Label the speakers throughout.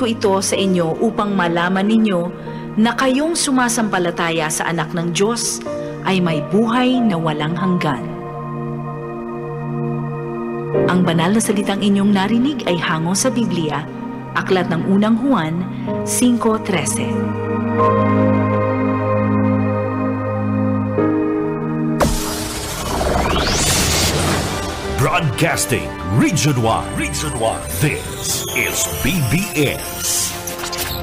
Speaker 1: ko ito sa inyo upang malaman ninyo na kayong sumasampalataya sa anak ng Diyos ay may buhay na walang hanggan. Ang banal na salitang inyong narinig ay hango sa Biblia, Aklat ng Unang Juan 5:13.
Speaker 2: Broadcasting Region 1. This is BBS.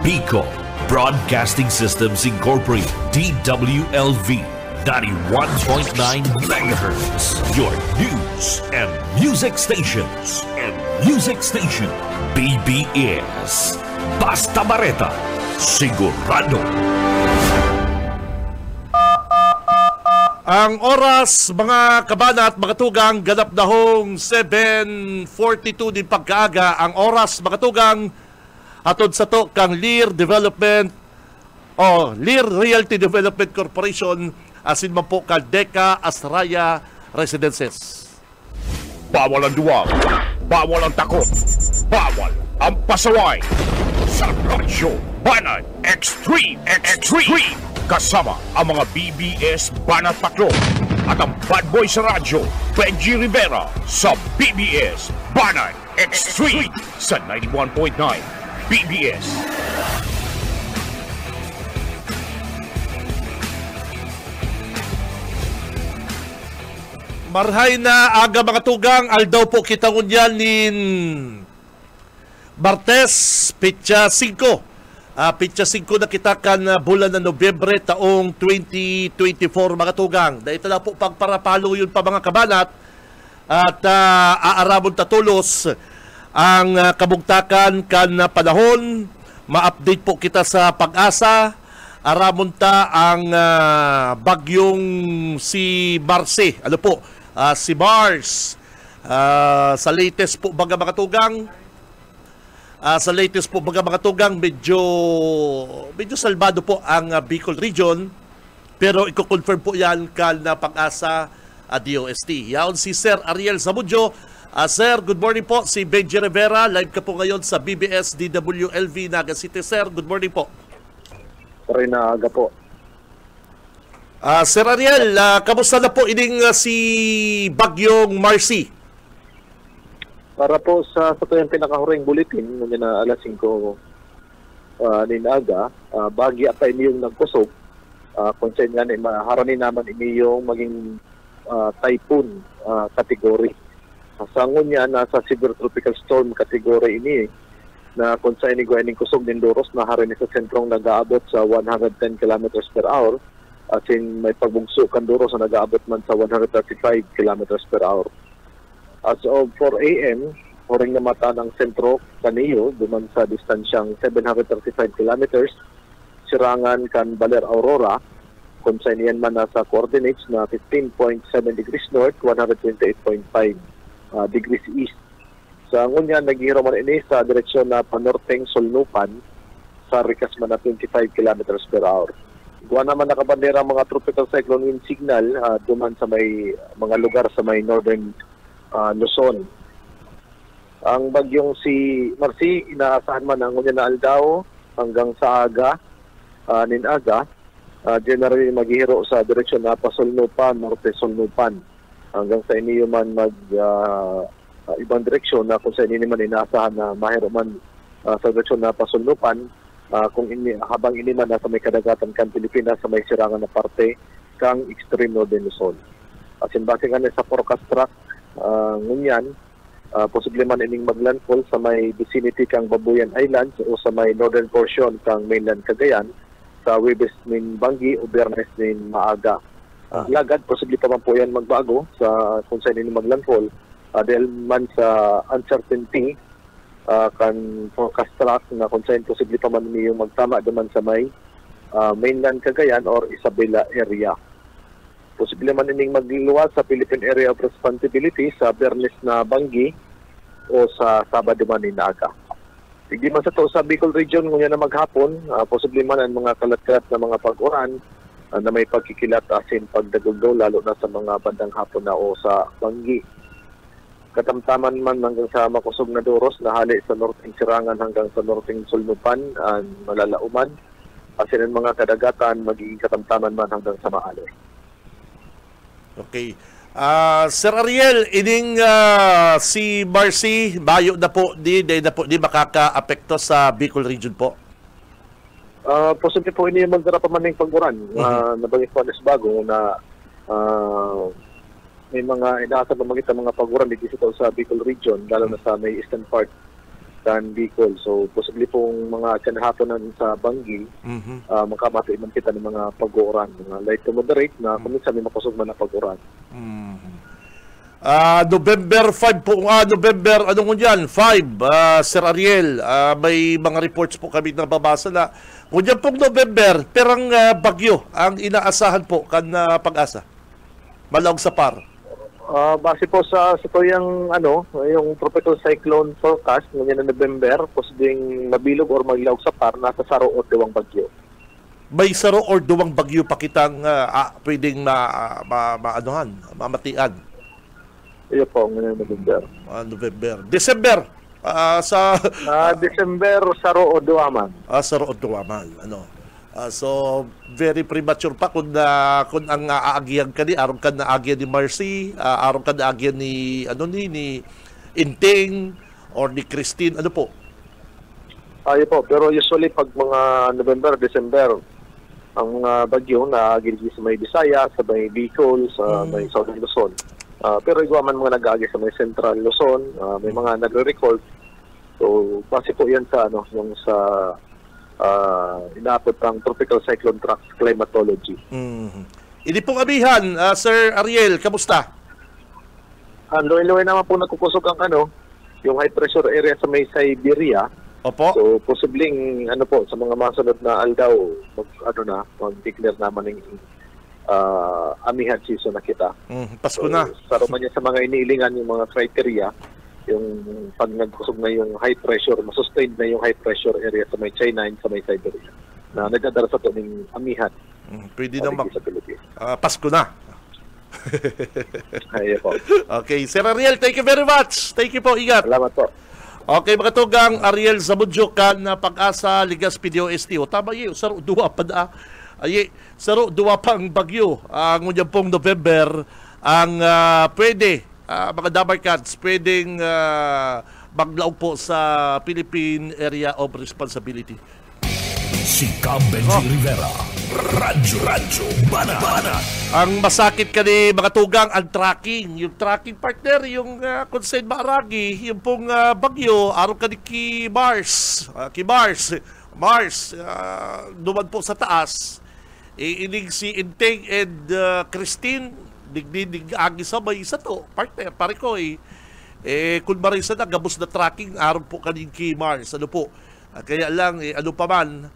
Speaker 2: Bicol Broadcasting Systems Incorporated. DWLV 91.9 MHz. Your news and music stations. BBS. Basta Bareta. Sigurado.
Speaker 3: Ang oras, mga kabana at mga tugang, ganap na hong 7:42 din pagkaaga. Ang oras, mga tugang, atod sa to kang Lear Realty Development Corporation, asin man po kang Deca Astraya Residences.
Speaker 4: Bawal ang duwag, bawal ang takot, bawal ang pasaway. Sa Radyo Banat Extreme. Kasama ang mga BBS Banat Patrol at ang bad boy sa radyo, Benji Rivera, sa BBS Banat Extreme sa 91.9 BBS.
Speaker 3: Marhay na aga, mga tugang, aldaw po kita ngunyan nin Martes, Pitsa 5. Pitsa 5 na kita kan bulan na Nobyembre taong 2024, mga tugang. Dahil ito na po pagparapalo yun pa, mga kabanat. At aaramon tatulos ang kabugtakan kan panahon. Ma-update po kita sa Pag-asa. Aramon ta ang bagyong si Marcy. Ano po? Si Mars. Sa latest po, mga tugang. Sa latest po, mga tugang, medyo salbado po ang Bicol Region, pero i-confirm po yan na Pag-asa DOST. Yaon si Sir Ariel Zamudjo. Sir, good morning po. Si Benji Rivera, live ka po ngayon sa BBS DWLV Naga City. Sir, good morning po.
Speaker 5: Pare na aga po.
Speaker 3: Sir Ariel, kamusta na po ining si Bagyong Marcy?
Speaker 5: Para po sa tuyang pinakahuring bulletin, ngunyan na alas 5 ninaga, bagya pa iniyong nagkusog, kung nga maharanin naman iniyong maging typhoon category. Sa ngunyan, nasa severe tropical storm category ini, na kung saan iniguaning kusog ng Doros, na harin sa sentrong nag-aabot sa 110 km per hour, as in may pagbugso kan Doros na nag-aabot man sa 135 km per hour. As of 4 a.m., huring na mata ng sentro kaniyo, duman sa distansyang 735 kilometers, sirangan kan Baler Aurora, kung saan yan man nasa coordinates na 15.7 degrees north, 128.5 degrees east. Sa ngunyan, naghihiro man ini sa direksyon na panorteng Solnupan, sa rikas man na 25 kilometers per hour. Gawa naman nakabandera mga tropical cyclone wind signal, duman sa may mga lugar sa may northern Luzon. Ang bagyong si Marcy, inaasahan man ang ngunyan na aldaw hanggang sa aga, ninaga, generally maghihiro sa direksyon na Pasolnupan, Norte Solnupan, hanggang sa iniyo man ibang direksyon na kung sa inyo man inaasahan na mahiro man sa direksyon na Pasolnupan, habang ini man nasa may kadagatan kan Pilipinas sa may sirangan na parte kang extreme northern Luzon. Asin base nga sa forecast track, ngunyan, posible man ining maglandfall sa may vicinity kang Babuyan Islands o sa may northern portion kang mainland Cagayan, sa Webes nin Bangi o Bernes nin Maaga. Lagad, posible pa man po yan magbago sa kung saan ining maglandfall, dahil man sa uncertainty kan forecast track na kung saan posible pa man yung magtama naman sa may mainland Cagayan or Isabela area. Posible man ining magliluwas sa Philippine Area of Responsibility sa Bernes na Bangi o sa Sabado man ni Naga. Hindi man sa to sa Bicol Region ngunya na maghapon, posible man ang mga kalat-kalat na mga pag-uran na may pagkikilat asin pagdaguldo lalo na sa mga bandang hapon na o sa Bangi. katamtaman man hanggang sa makusog na Doros, nahali sa norteng Sirangan hanggang sa norteng Sulnupan, Malalauman, asin ang mga kadagatan, magiging katamtaman man hanggang sa Maaloy.
Speaker 3: Okay. Sir Ariel, ining si Marcy, bayo na po di makaka-apekto sa Bicol region po?
Speaker 5: Posible po ini magdara pa man ng pagburan. Nabangit po alas bago na may mga inaasab na mga pagburan dito sa Bicol region, lalo na sa may eastern part ng Bicol. So, posible pong mga kanahaponan sa Bangi, makamati man kita ng mga pag-uuran. Mga light to moderate na kuminsan may makusog man na pag-uuran.
Speaker 3: November 5 po, November, ano mo dyan? 5, Sir Ariel, may mga reports po kami na babasa na kung dyan pong November, perang bagyo ang inaasahan po kan Pag-asa. Malawag sa par.
Speaker 5: Base po sa yung yung tropical cyclone forecast ngayon na November, posibleng mabilog or maglawag sa par, nasa saro o duwang bagyo.
Speaker 3: May saro or duwang bagyo pa kitang pwedeng mamatian.
Speaker 5: Iyo po, ngayon na November.
Speaker 3: November. December,
Speaker 5: December, saro o duwaman.
Speaker 3: Saro o duwaman. So, very premature pa kung ang aagyan ka ni, araw ka na aagyan ni Marcy, araw ka na aagyan ni Inting, or ni Christine, ano po?
Speaker 5: Ayo po, pero usually pag mga November, December, ang mga bagyo na agilgi sa may Bisaya, sa may Bicol, sa may Southern Luzon. Pero iguaman mga nag-aagi sa may Central Luzon, may mga nagre-record. So, base po yan sa yung sa inaapot ng Tropical Cyclone Track Climatology.
Speaker 3: Hindi pong abihan, Sir Ariel, kamusta?
Speaker 5: Loy-loy naman po nagkukusog ang yung high pressure area sa may Siberia.
Speaker 3: Opo.
Speaker 5: So, posibleng sa mga masunod na aldaw, mag-declare naman ng amihan season na kita.
Speaker 3: Pasko
Speaker 5: so,
Speaker 3: na.
Speaker 5: Saro man niya sa mga iniilingan yung mga criteria, yung pag nagkusog na yung high pressure, masustain na yung high pressure area sa may China and sa may Siberia na nagdadara sa ito ng amihan.
Speaker 3: Pwede na
Speaker 5: sa Pilipinas.
Speaker 3: Pasko na.
Speaker 5: Ayun po.
Speaker 3: Okay, Sir Ariel, thank you very much. Thank you po, ingat.
Speaker 5: Salamat po.
Speaker 3: Okay, mga tugang, Ariel Zamudyo kan na Pag-asa Ligas PDOST. O tama yun, saro duwa pa na. Ay, saro duwa pang bagyo. Ang unyang pong November, ang pwede, mga Dabarcats, pwedeng maglaog po sa Philippine Area of Responsibility.
Speaker 2: Si Benji Rivera, Radyo Bana.
Speaker 3: Ang masakit ka ni mga tugang, ang tracking. Yung tracking partner, yung Consen Maaragi, yung pong bagyo, araw ka ni Mars, duman po sa taas. Inig si Inteng and Christine, digdig-agi sabay sa to, partner, pare ko kung marisa na, gabos na tracking, araw po kanin kay Mars. Ano po? Kaya lang, ano pa man,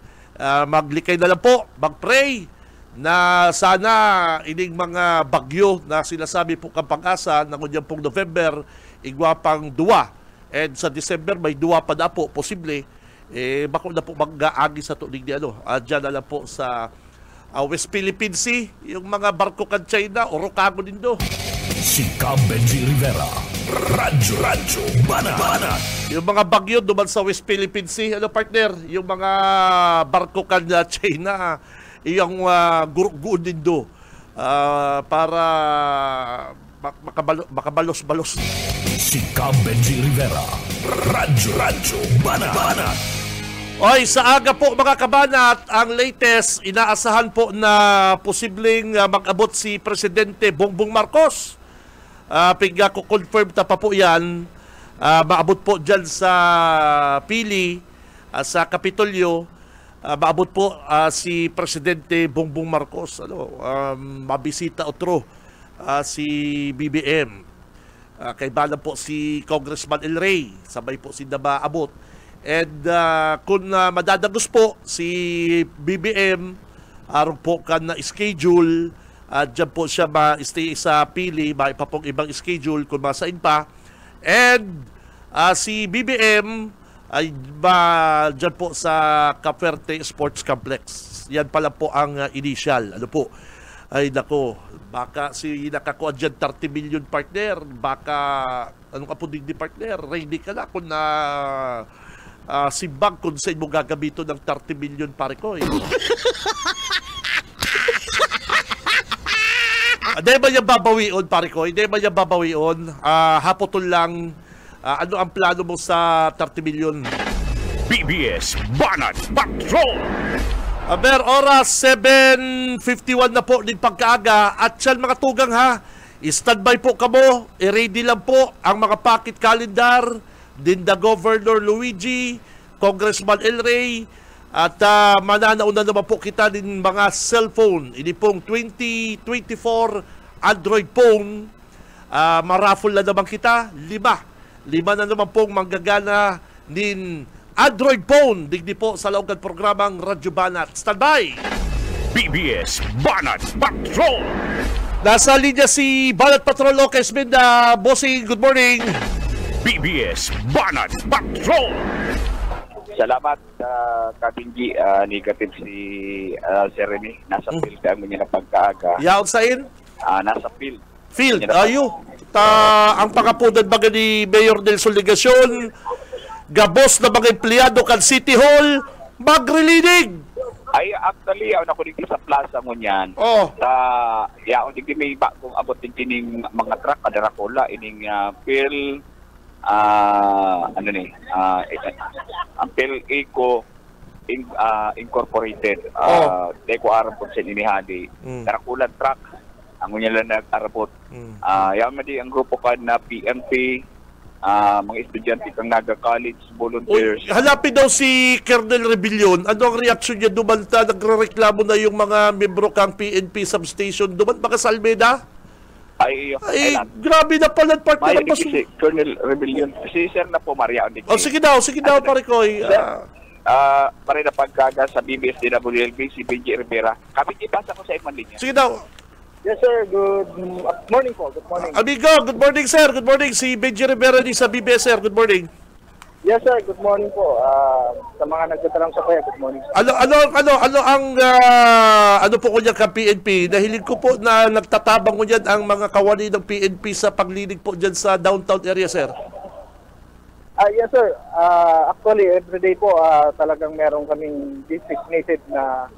Speaker 3: maglikay na lang po, mag-pray na sana ining mga bagyo na sinasabi po kang Pag-asa na kunyang pong November, igwapang duwa. And sa December, may duwa pa na po, posible. Bako na po mag-aagi sa tulig ni dyan na lang po sa West Philippine Sea, yung mga barko kan China, Orocago din do.
Speaker 2: Si Benji Rivera, Radyo Bana.
Speaker 3: Yung mga bagyo duman sa West Philippine Sea, partner, yung mga barko kan China, yung gurugod din do, para makabalos-balos.
Speaker 2: Si Benji Rivera, Radyo Bana.
Speaker 3: Oy, sa aga po mga kabanat, ang latest, inaasahan po na posibleng mag-abot si Presidente Bongbong Marcos. Pigga ko confirm ta pa po yan, maabot po dyan sa Pili, sa Kapitolyo, maabot po si Presidente Bongbong Marcos. Mabisita otro si BBM. Kaibalan po si Congressman El Rey, sabay po si maabot. And kung madadagos po si BBM, araw po ka na schedule, dyan po siya ma-stay sa Pili, may pa pong ibang schedule kung masain pa. And si BBM ay dyan po sa Cavite Sports Complex. Yan pala po ang initial. Ay nako, baka si nakakuha dyan 30 million partner, baka ano ka po din di partner, ready ka na kung na si bank kung saan mo gagamito ng 30 million pare ko. Hindi ba niya babawion pare ko? Hindi ba niya babawion? Hapotol lang, ano ang plano mo sa 30 million?
Speaker 4: BBS Banat Patrol!
Speaker 3: Aber, oras 7:51 na po din pagkaaga at yan mga tugang ha, standby po kamo, i-ready lang po ang mga pocket calendar din the Governor Luigi, Congressman El Rey at mananauna naman po kita din mga cellphone, ini pong 2024 Android phone, maraffle na naman kita, lima na naman pong manggagana din Android phone, digdi po sa loob ng programang Radyo Banat. Standby!
Speaker 4: BBS Banat Patrol!
Speaker 3: Nasa linya si Banat Patrol Locas Minda. Bossing, good morning!
Speaker 4: BBS Banat Patrol!
Speaker 6: Salamat Katinggi, negative si Sir Rene. Nasa field ang mga napagkaaga.
Speaker 3: Yaon sain?
Speaker 6: Nasa field.
Speaker 3: Field, ayo. Ang pakapunan baga ni Mayor Nelson Ligacion, gabos na mga empleyado kan City Hall, magrilinig.
Speaker 6: Ay, actually, ako dito sa plaza mo niyan.
Speaker 3: Oh.
Speaker 6: Ako dito may bagong abot din kining mga truck, Adaracola, ining Phil, ang Phil Eco Incorporated. Deko arapot sa inihadi. Adaracola truck, ang niya lang nag-arapot. Yaman di ang grupo ka na PMP, mga estudyante kang Naga College, volunteers.
Speaker 3: Hanapin daw si Colonel Rebellion. Ano ang reaksyon niya dumanta? Nagre-reklamo na yung mga membro kang PNP substation. Duman baka sa Almeda? Ay, grabe na pala partner.
Speaker 6: May si Colonel Rebellion. Si Sir na po, Maria.
Speaker 3: Sige daw, pare ko.
Speaker 6: Pare na pagkaga sa BBS DWLB, si BJ Rivera. Kami ipasa ko sa Iman Linya.
Speaker 3: Sige daw.
Speaker 5: Yes, sir. Good morning po. Good morning.
Speaker 3: Amigo, good morning, sir. Good morning. Si Benji Rivera din sa BBS, sir. Good morning.
Speaker 5: Yes, sir. Good morning po. Sa mga nagtatanong sa kuya, good morning, sir.
Speaker 3: Ano po kunya ka PNP? Nahilig ko po na nagtatabang ko dyan ang mga kawani ng PNP sa paglinig po dyan sa downtown area, sir.
Speaker 5: Yes, sir. Actually, everyday po talagang meron kaming designated na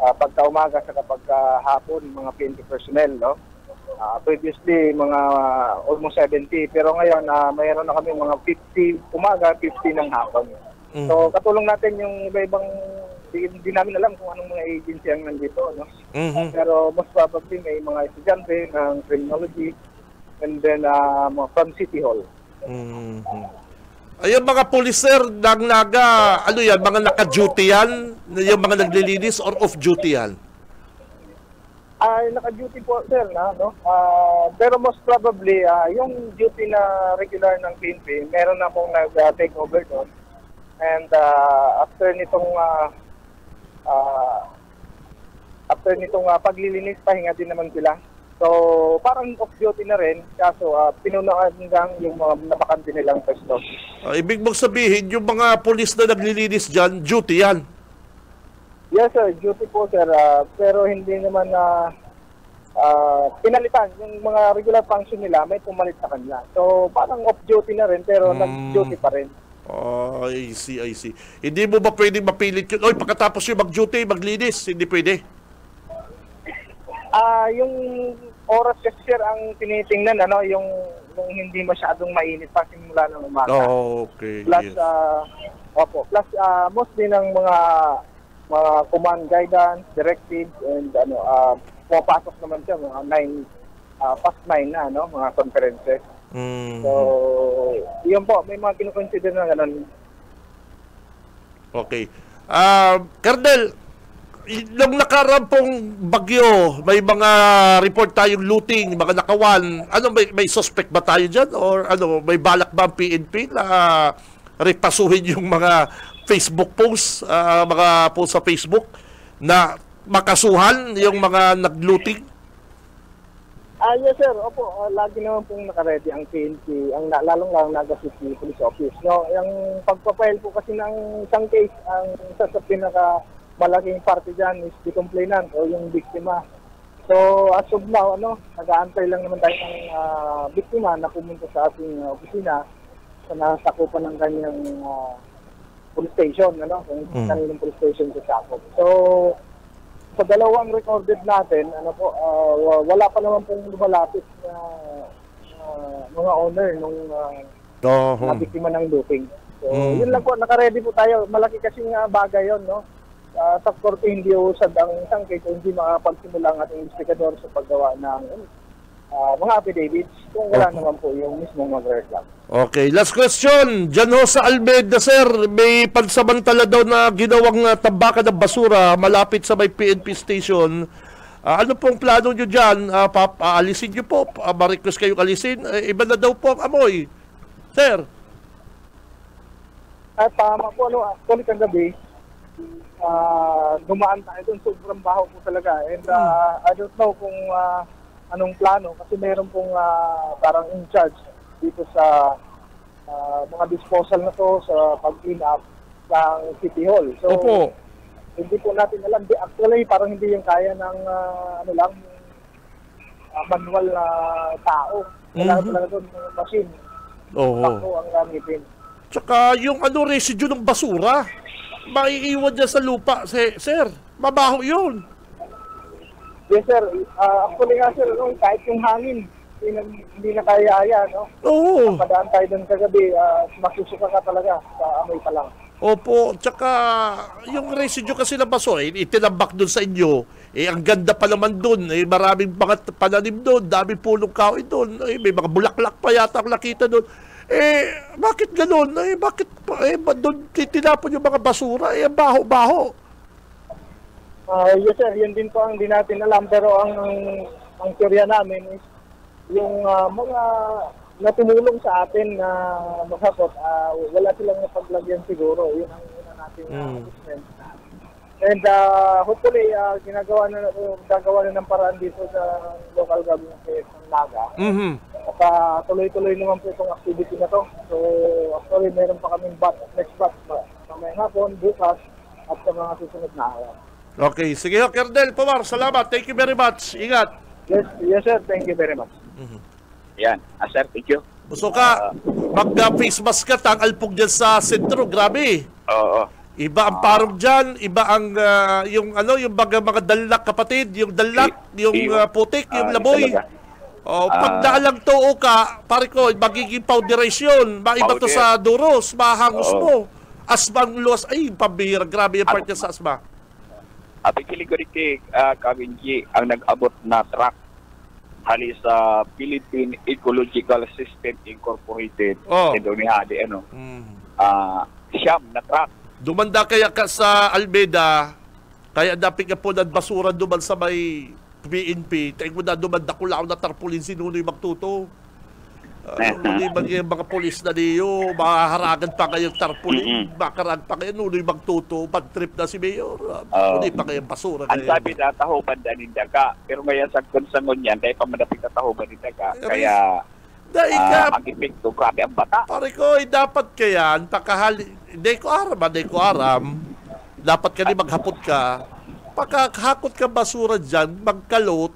Speaker 5: pagka-umaga sa kapag hapon, mga PNP personnel, no? Previously, mga almost 70. Pero ngayon, mayroon na kami mga 50 umaga, 50 ng hapon. So, katulong natin yung iba-ibang, hindi namin alam kung anong mga agency ang nandito, no? Pero most probably, may mga estudyante ng criminology and then from City Hall.
Speaker 3: Ayun mga policer ng Naga, ano yan, mga naka-duty yan? Yung mga naglilinis or off-duty yan?
Speaker 5: Naka-duty po, sir, no? Pero most probably, yung duty na regular ng PNP, meron na pong nag-take over doon. And after nitong paglilinis, pahinga din naman sila. So, parang off-duty na rin, kaso pinunahan lang yung mga napakante nilang pwesto.
Speaker 3: Ibig mong sabihin, yung mga polis na naglilinis dyan, duty yan?
Speaker 5: Yes, sir. Duty po, sir. Pero hindi naman pinalitan. Yung mga regular function nila, may pumalit sa kanila. So, parang off-duty na rin, pero nag-duty pa rin.
Speaker 3: I see. Hindi mo ba pwedeng mapilit yun? Oy, pagkatapos yung mag-duty, maglinis, hindi pwede?
Speaker 5: Yung oras kasi, sir, ang tinitingnan, yung hindi masyadong mainit pa simula ng umaga.
Speaker 3: Okay.
Speaker 5: Plus, plus mostly ng mga command guidance, directives, and pumapasok naman siya, mga past 9 na, mga conferences. So, yun po, may mga kinukonsider na gano'n.
Speaker 3: Okay. Colonel, nung nakarampong bagyo, may mga report tayong looting, mga nakawan. May suspect ba tayo dyan? Or may balak ba ang PNP na repasuhin yung mga Facebook posts, mga posts sa Facebook na makasuhan yung mga nag-looting?
Speaker 5: Yes, sir. Opo, lagi naman pong nakaredy ang PNP, lalong-lalong Naga City Police Office. No? Yung pagpapail po kasi ng isang case, ang isa sa malaking parte dyan is the complainant o yung biktima.
Speaker 7: So as of now, nag-aantay lang naman tayo ng biktima na pumunta sa ating opisina sa nasakupan ng kanyang police station, kung kaninong police station sa Sakop. So sa dalawang recorded natin, wala pa naman pong lumalapit na mga owner nung na biktima ng doping. So yun lang po, naka-ready po tayo. Malaki kasing bagay yun, no? Sa korte hindi usad ang sangkay kung hindi makapagsimula ang ating investigador sa paggawa ng mga affidavits kung wala naman po yung mismong magre-reclam.
Speaker 3: Okay, last question. Diyan ho sa Almeda, sir, may pansamantala daw na ginawang tambakan ng basura malapit sa may PNP station. Ano pong plano nyo dyan? Aalisin nyo po? Ma-request kayong alisin? Iba na daw po ang amoy. Sir?
Speaker 7: At tama po, actually kagabi, dumaan tayo doon, sobrang baho po talaga. And I don't know kung anong plano kasi meron pong parang in charge dito sa mga disposal na to sa pag-clean up ng City Hall. So,
Speaker 3: Opo.
Speaker 7: hindi po natin alam. Actually, parang hindi yung kaya ng manual na tao. Kailangan talaga doon ng machine. Ako ang gamitin.
Speaker 3: Tsaka yung residue ng basura, maiiwan dyan sa lupa, sir. Mabaho yun.
Speaker 7: Yes, sir. Actually nga, sir, kahit yung hangin, hindi na kaya, no?
Speaker 3: Oo.
Speaker 7: Padaan tayo doon kagabi, masusuka ka talaga sa amoy pa lang.
Speaker 3: Opo, tsaka yung residue kasi na basura, itinambak doon sa inyo. Ang ganda pa naman doon. Maraming mga pananim doon, daming punong kahoy doon. May mga bulaklak pa yata ang nakita doon. Bakit gano'n? Bakit doon tinapon yung mga basura? Ang baho-baho.
Speaker 7: Yes, sir. Yun din po ang di natin alam. Pero ang teorya namin is yung mga na tumulong sa atin na maghakot, wala silang napaglagyan siguro. Yun ang una natin assessment. And hopefully, gagawa na ng paraan dito sa local government ng Naga. At tuloy-tuloy naman po itong activity na to. So, actually, meron pa kaming next batch pa. Mamayang hapon, bukas, at sa mga susunod na araw.
Speaker 3: Okay, sige ho, Colonel Pomar, salamat. Thank you very much. Ingat.
Speaker 7: Yes, sir. Thank you very much.
Speaker 6: Yan. Sir, thank you.
Speaker 3: Gusto ka, mag-face mask ka, tangalpog dyan sa sentro. Grabe.
Speaker 6: Oo.
Speaker 3: Iba ang parang dyan, iba ang yung mga dalak kapatid, yung dalak, yung putik, yung laboy. Pag naalang too ka, pare ko, magiging powderation. Maiba to sa duros, mahangos mo. Asbang los, ay, pambihira. Grabe yung part niya sa asma.
Speaker 6: Pikiligoriki, Kabinji, ang nag-abot na truck hali sa Philippine Ecological System Incorporated. Indonihadi, siyam na truck.
Speaker 3: Dumanda kaya ka sa Almeda, kaya dapit ka po ng basura duman sa may PNP. Tingin mo na dumanda ko lang na tarpulin si Nunoy Magtuto. Yung mga polis na niyo, makaharagan pa kayong tarpulin, makarag pa kayo Nunoy Magtuto, bad trip na si Mayor. Hindi pa kayong basura.
Speaker 6: Ang sabi na tahuban na nindaga, pero ngayon sa konsangon yan, dahil pa manapit na tahuban nindaga, kaya ang epekto, grabe ang bata.
Speaker 3: Pare ko, dapat kayan, hindi ko aram, dapat ka maghapot ka, pagkahakot ka basura dyan, magkalot,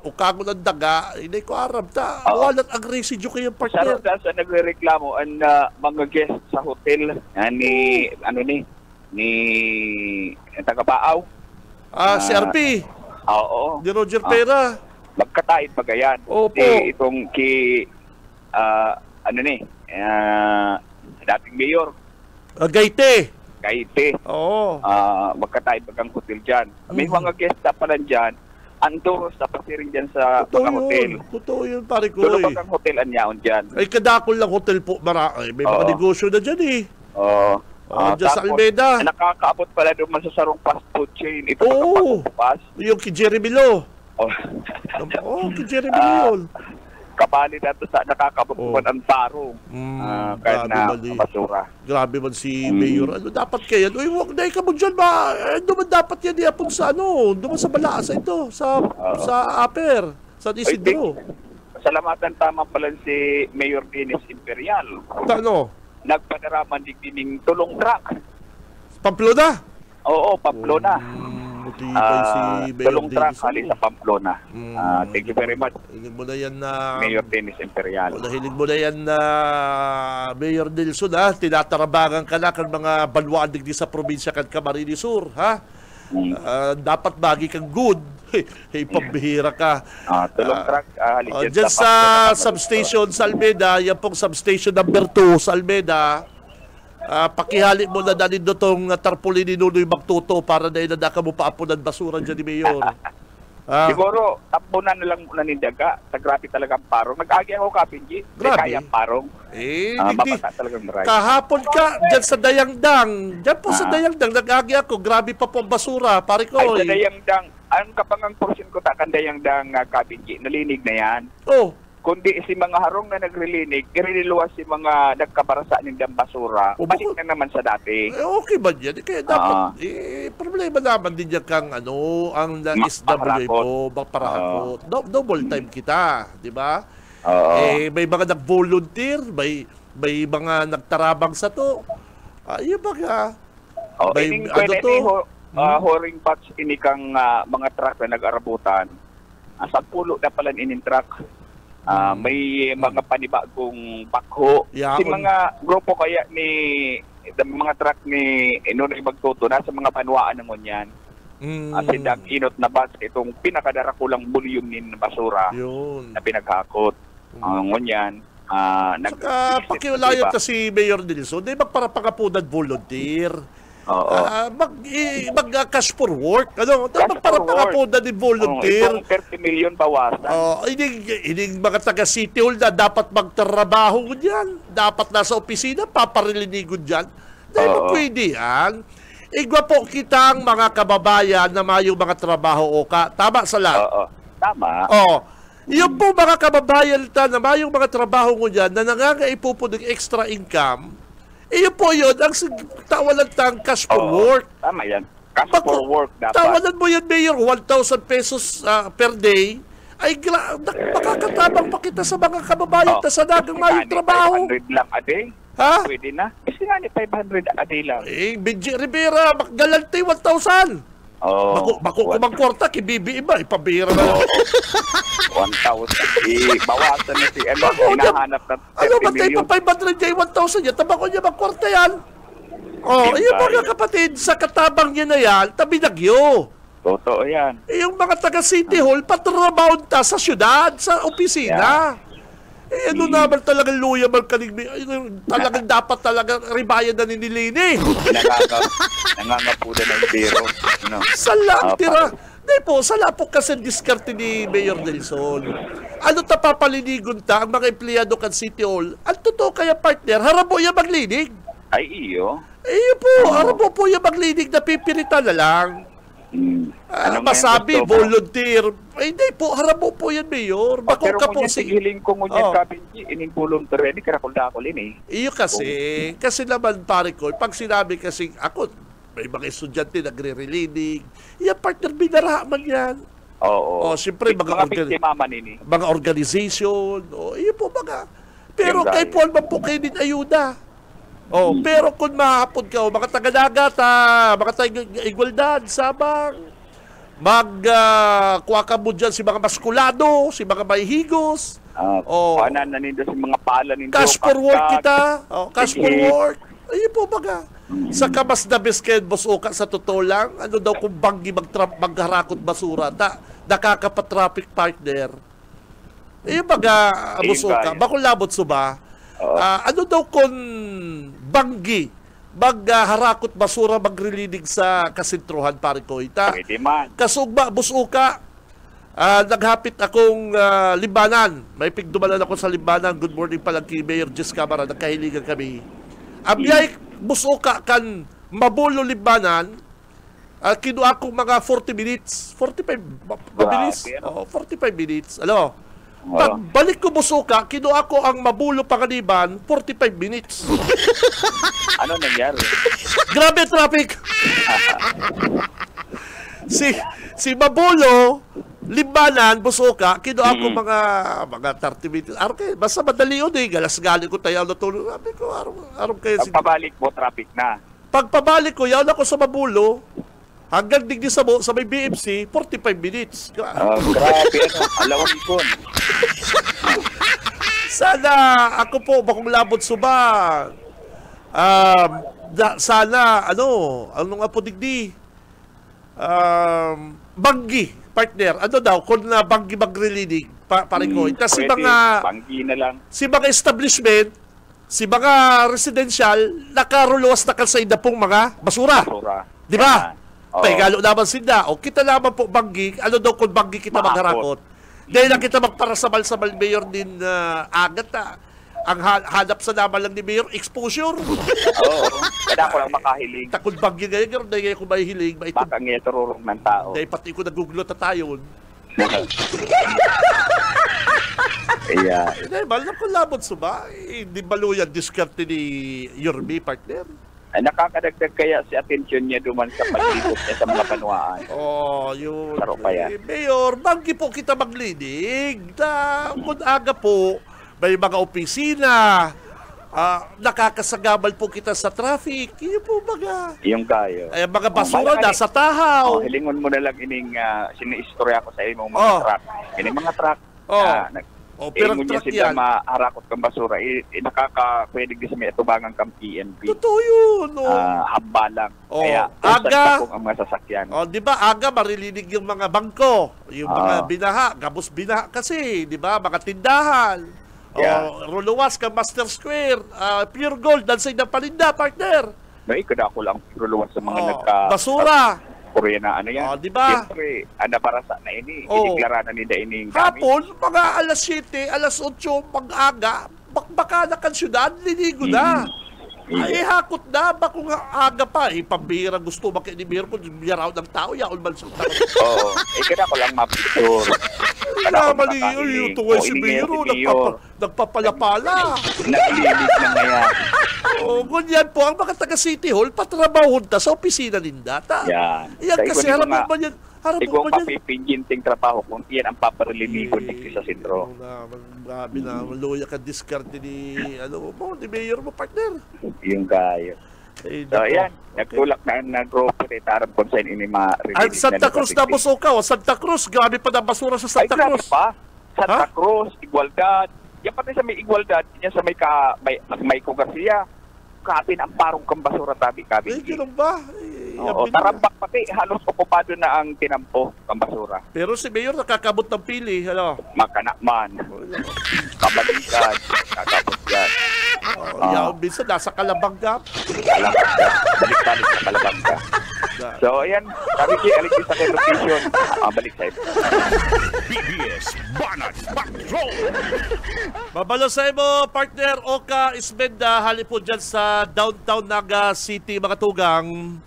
Speaker 3: o kago ng daga, hindi ko aram ta. Walang ang residue kayong partner.
Speaker 6: Sa nagre-reklamo ang mga guest sa hotel ni Tagabaaw.
Speaker 3: Si RP.
Speaker 6: Oo.
Speaker 3: Ni Roger Pera.
Speaker 6: Magkataid pagayan.
Speaker 3: Opo.
Speaker 6: Itong dating mayor.
Speaker 3: Gaite.
Speaker 6: Oo. Magkataid pagang hotel dyan. May mga guest na pala dyan. Ando sa pasiring dyan sa mga hotel.
Speaker 3: Totoo yun, pare ko.
Speaker 6: Tulo bagang hotel ang yaon dyan.
Speaker 3: Ay, kadakol lang hotel po. May mga negosyo na dyan eh. Dyan sa Almeda.
Speaker 6: Nakakaabot pala doon sa sarong fast food chain. Ito pagpapas.
Speaker 3: Yung kay Jeremy Lo. Kay Jeremy Lo yun.
Speaker 6: Kabali na ito sa nakakabot ang tarong. Kahit na basura.
Speaker 3: Grabe man si Mayor. Dapat kaya? Uy, wag na ikaw mo dyan ba? Doon dapat yan iapon sa doon sa Balaasa ito. Sa Aper. Sa Isidro.
Speaker 6: Salamatan tama pala si Mayor Dennis Imperial. Nagpadaraman din tulong truck.
Speaker 3: Pamplona?
Speaker 6: Oo, Pamplona.
Speaker 3: Matibay si Mayor
Speaker 6: Tulong truck
Speaker 3: Dennis.
Speaker 6: halit sa Pamplona. Thank you very much,
Speaker 3: Hilig mo na yan na...
Speaker 6: Mayor Dennis Imperial.
Speaker 3: Nahilig mo na yan na Mayor Nelson, ha? Tinatarabangan ka na kan mga banwaan digdi sa probinsya kan Camarines Sur, ha? Dapat bagi kang good. Hey, pambihira ka.
Speaker 6: Tulong truck halit
Speaker 3: Diyan sa substation sa Almeda, yan pong substation number 2 sa Almeda, pakihali mo na dalhin do tong tarpaulin ni Nunoy Magtuto para na inadaka mo paapunan basura dyan ni Mayor.
Speaker 6: Siguro, tapunan na lang muna nindaga. Sa grabe talagang parong. Nag-agi ako, Kapinji.
Speaker 3: Grabe.
Speaker 6: Kaya parong.
Speaker 3: Hindi.
Speaker 6: Mabasa talagang drive.
Speaker 3: Kahapon ka, dyan sa Dayangdang. Dyan po sa Dayangdang, nag-agi ako. Grabe pa po ang basura, pare ko.
Speaker 6: Ay, sa Dayangdang. Ang kapangang portion ko ta, kan Dayangdang, Kapinji. Nalinig na yan.
Speaker 3: Oh.
Speaker 6: Kundi si mga harong na nagrilinig, iriniluwas si mga nagkabarasa ng basura, balik na naman sa dati.
Speaker 3: Okay ba yan? Kaya dapat, problema naman din yan kang ang SWA po, magparahakot. Double time kita, di ba? May mga nag-volunteer, may mga nagtarabang sa to. Yung mga, may ano to?
Speaker 6: Horing patch ini kang mga truck na nag-arabutan. 10 na pala ining truck. May mga panibagong bakho. Si mga grupo kaya ni mga truck ni Nunoy Magtuto na sa mga panwaan ng ngunyan. At ang inot na bus itong pinakadarakulang volume ni basura na pinaghakot. Ang ngunyan.
Speaker 3: Saka pakiulayot na si Mayor Nelson, di magparapangapunan volunteer. Mag-cash for work. Ano? Magparapangapunan ni volunteer.
Speaker 6: Itong 30 million bawasan.
Speaker 3: Hindi mga taga City Hall na dapat magtrabaho dyan. Dapat nasa opisina, paparilinigon dyan. Dahil pwede yan. Igwa po kitang mga kababayan na mayong mga trabaho o ka. Tama sa lahat?
Speaker 6: Tama.
Speaker 3: Yung po mga kababayan na mayong mga trabaho mo dyan na nangangaipo ng extra income, yun po yun, ang tawanan tang cash for work.
Speaker 6: Tama yan. Cash for work dapat.
Speaker 3: Tawanan mo yan, Mayor, 1,000 pesos per day, ay makakatabang pa kita sa mga kababayan na sa nagang mayong trabaho.
Speaker 6: 500 lang a day?
Speaker 3: Ha?
Speaker 6: Pwede na. Kasi nga ni 500 a day lang.
Speaker 3: Benji Rivera, galante 1,000. Bako kumang kwarta, kibibi iba, ipabira na.
Speaker 6: 1,000. Bawasan na si hinahanap na 30 million.
Speaker 3: Ano ba tayo pa 500 yan, 1,000 yan, tabako niya magkwarta yan. Yung mga kapatid, sa katabang niya na yan, tabi nagyo.
Speaker 6: Totoo yan.
Speaker 3: Yung mga taga City Hall, patrabaho ta sa syudad, sa opisina. Ano naman talagang luya magkalig, talagang dapat talagang ribayan na ninilini.
Speaker 6: Nangangapunan ng biro.
Speaker 3: Salang tira. Di po, sala po kasi diskarte ni Mayor Nelson. Ano ta papalinigon ta ang mga empleyado kan City Hall? Ang totoo kaya partner, harabo yung maglinig.
Speaker 6: Ay iyo.
Speaker 3: Iyo po, harabo po yung maglinig na pipilitan na lang. Masabi, volunteer. Ay, hindi po, harabo po yan, Mayor. Bako ka po
Speaker 6: si... Pero hiling ko ngunyan Kapinji, ining volunteer, karakul-dakulin
Speaker 3: Iyo kasi naman pare ko, pag sinabi kasi, ako, may mga estudyante nagre-relinig, yan partner, binaraman yan. Siyempre, mga organization, iyo po mga. Pero kay Paul man po kayo din ayuda. Pero kung mahapon ka, mga taga-dagat, mga taga-igualdad, sabang, kuha ka mo dyan si mga maskulado, si mga mahihigos.
Speaker 6: Nanindo si mga pala nindo.
Speaker 3: Cash for work kita. Cash for work. Ayun po baga. Sa kamas na bisken, boss Oka, sa totoo lang, ano daw kung banggi magharakot basura, nakakapatraffic partner. Ayun baga, boss Oka, bakong labot suba, ano daw kung banggi magharakot basura magrilinig sa kasintruhan pare ko ita. Kasugba busuka naghapit akong Limbanan. May pigdumalan ako sa Limbanan. Good morning pala kay Mayor Jess Camara. Nagkahiligan kami. Abiyay busuka kan Mabulo Limbanan. Kinuha akong mga 40 minutes. 45 mabilis. 45 minutes. Pagbalik ko busuka, kinuha ko ang Mabulo Panganiban, 45 minutes.
Speaker 6: Ano nangyari?
Speaker 3: Grabe traffic. si Mabulo, Limbanan, Busuka, kinuha ko mga 30 minutes. Basta madali yun galas-gali ko tayo natulog. Sabi ko, araw kayo.
Speaker 6: Pagpabalik mo, traffic na.
Speaker 3: Pagpabalik ko, yaw na ko sa Mabulo. Hanggang digdi sa may BMC, 45 minutes.
Speaker 6: Grabe, alawang ikon.
Speaker 3: Sana, ako po, bakong labot suba. Sana, ano nga po digdi? Banggi, partner. Ano daw, kung na banggi magrilinig, pare ko. Kasi
Speaker 6: banggi na lang.
Speaker 3: Si mga establishment, si mga residential, nakaruluwas na kalsada pong mga basura. Di ba? Paigalo naman sila. O kita naman po banggi, ano daw kung banggi kita magharakot. Dahil lang kita magparasabal-sabal mayor din agat ang hanap sa naman lang ni mayor, exposure.
Speaker 6: Oo. Kaya ako lang makahilig.
Speaker 3: Takot banggi ngayon, dahil ko mahihilig.
Speaker 6: Baka ngayon tururong ng tao.
Speaker 3: Dahil pati ko nag-google na tayo.
Speaker 6: Yeah.
Speaker 3: Dahil malam ko labot suba. Hindi baluyan diskarte ni Yorme, partner.
Speaker 6: Ay, nakakadagdag kaya si atensyon niya duman sa paglibot niya sa mga kanuaan.
Speaker 3: Yun.
Speaker 6: Saro pa yan.
Speaker 3: Mayor, banggi po kita maglinig. Kung aga po, may mga opisina, nakakasagabal po kita sa traffic. Yun po baga.
Speaker 6: Yung kayo.
Speaker 3: Ay, mga basura nasa tahaw.
Speaker 6: Hilingon mo na lang ining siniistorya ko sa imong mga truck. Ining mga truck.
Speaker 3: Pero
Speaker 6: mo niya
Speaker 3: truck
Speaker 6: sila
Speaker 3: yan.
Speaker 6: maharakot kang basura. Nakaka-pwede di sa may atubangan kang PNP.
Speaker 3: Totoo yun.
Speaker 6: Hamba lang. Kaya,
Speaker 3: aga,
Speaker 6: ang mga sasakyan.
Speaker 3: Di ba, aga marilinig yung mga bangko, yung mga binaha, gabos binaha kasi, di ba, mga tindahan. Ruluwas ka Master Square, Pure Gold, dansay ng palinda, partner.
Speaker 6: No, ikada ko lang ruluwas sa mga
Speaker 3: basura.
Speaker 6: Korea na ano yan.
Speaker 3: Di ba?
Speaker 6: Siyempre, barasa na ini. Iniklara na nila ini.
Speaker 3: Hapon, mga alas 7, alas 8, pag-aga, bakbaka na kan syudad, linigo na. Ay, hakot na. Bako nga aga pa. Pambira gusto bakit ni Mayor ko, biyaraw ng tao, yaon man sa tao.
Speaker 6: Oo. Ikada ko lang mapicture.
Speaker 3: Mali yung tuway si Mayor, nagpapalapala.
Speaker 6: Naglilig na ngayon.
Speaker 3: Ganyan po, ang mga taga City Hall, patrabahon ta sa opisina ninda.
Speaker 6: Yan.
Speaker 3: Yan kasi harap mo yan.
Speaker 6: Ikaw ang papipinginting trabaho kung iyan ang paparaliligon dito sa sentro.
Speaker 3: Grabe na, maluya ka diskarte ni, ni Mayor mo, partner.
Speaker 6: Yung kayo. So, yan. Nagtulak na nag-cooperate arang konsen ini mga
Speaker 3: Santa Cruz na Busoka. Santa Cruz, grabe pa na basura sa Santa Cruz.
Speaker 6: Santa Cruz, Igualdad. Yan pati sa may Igualdad, yan sa may Garcia. Katin ang parong kang basura tabi.
Speaker 3: Ganun ba?
Speaker 6: Tarambak pati. Halos okupado na ang tinampo kang basura.
Speaker 3: Pero si Mayor nakakabot ng pili.
Speaker 6: Makanakman. Kabalikan. Kakabot yan.
Speaker 3: Minsan nasa Kalabanga.
Speaker 6: Balik-balik sa Kalabanga. So, ayan. Sabi ki, aligis sa location. Balik sa'yo.
Speaker 2: BBS Banat Patrol.
Speaker 3: Babalo sa mo, partner Oka Isbenda, hali po dyan sa downtown Naga City, mga tugang.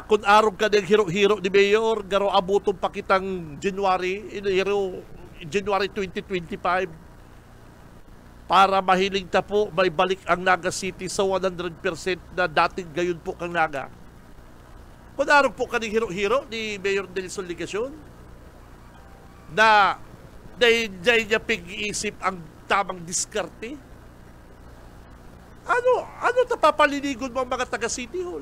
Speaker 3: Kung araw ka ng hiro-hiro ni Mayor, garo abutong pa kitang January 2025, para mahiling ta po, may balik ang Naga City sa 100% na dating gayon po kang Naga. Kung araw po ka ng hiro-hiro ni Mayor Nelson Ligacion, na dahil niya pag-iisip ang tamang diskarte. Ano tapapalinigon mo mga taga City Hall?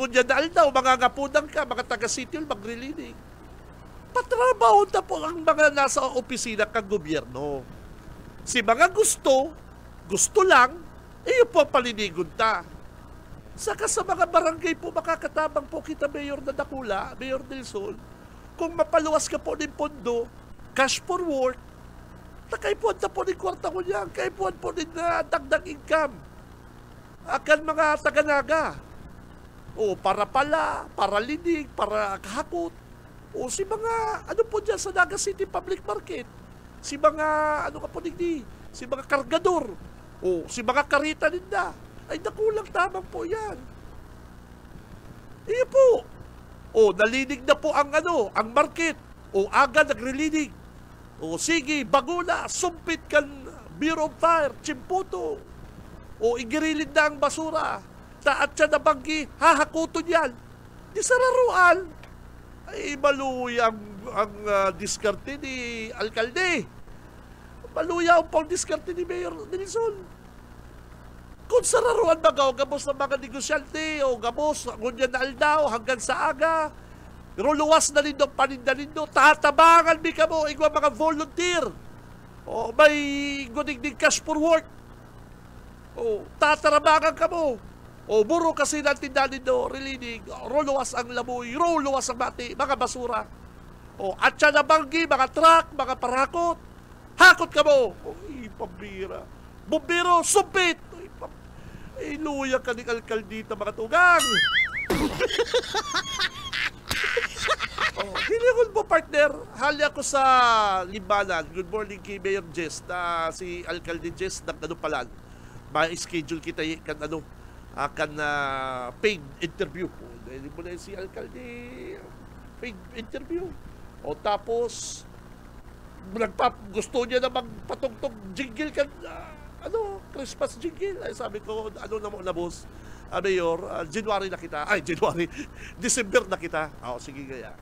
Speaker 3: Ngunyan na daw, mga ngapudang ka, mga taga City Hall, magrilinig. Patrabaho na po ang mga nasa opisina kang gobyerno. Si mga gusto lang, iyo po palinigon ta. Saka sa mga barangay po, makakatabang po kita, Mayor na Dakula, Mayor Nelson, kung mapaluwas ka po ng pondo, cash for work, nakaipuan na po ng kwarta ko niyan, kaipuan po ng dagdag income. Akan mga taga-Naga. Para pala, para linig, para kahakot. Si mga, po dyan sa Naga City Public Market. Si mga, si mga kargador. Si mga karita ninda. Ay, nakulang tamang po yan. Iyo po. Nalinig na po ang ang market. Aga nagrilinig. Sige, bagula, sumpit kan Bureau of Fire, Chimputo. Igirilid na ang basura. Taat siya na banggi, hahakuton yan. Di sararuan. Ay, maluya ang diskarte ni Alkalde. Maluya ang pang diskarte ni Mayor Nelson. Kung sararuan baga, o gabos ng mga negosyante, o gabos, ngunyan na aldaw, hanggang sa aga, ruluwas na lindo, paninda lindo, tatabangan mi ka mo, igwa mga volunteer. O may gunig cash for work. O tatarabangan ka mo. O buro kasi natin lindo, relinig, ruluwas ang lamoy, ruluwas ang mati, mga basura. O at siya na banggi, mga truck, mga parakot. Hakot ka mo. Uy, pambira. Bumbiro, sumpit. Ay, luya ka ng alkaldita, mga tugang. Hinihol mo, partner. Hali ako sa Limbanan. Good morning kay Mayor Jess. Si Alcalde Jess, ano pala. Ma-schedule kita kan paid interview. Dahil mo na si Alcalde paid interview. O tapos, gusto niya na magpatugtog jingle kan Christmas jingle. Ay, sabi ko, na boss? Mayor, January na kita. Ay, January. December na kita. Sige kaya.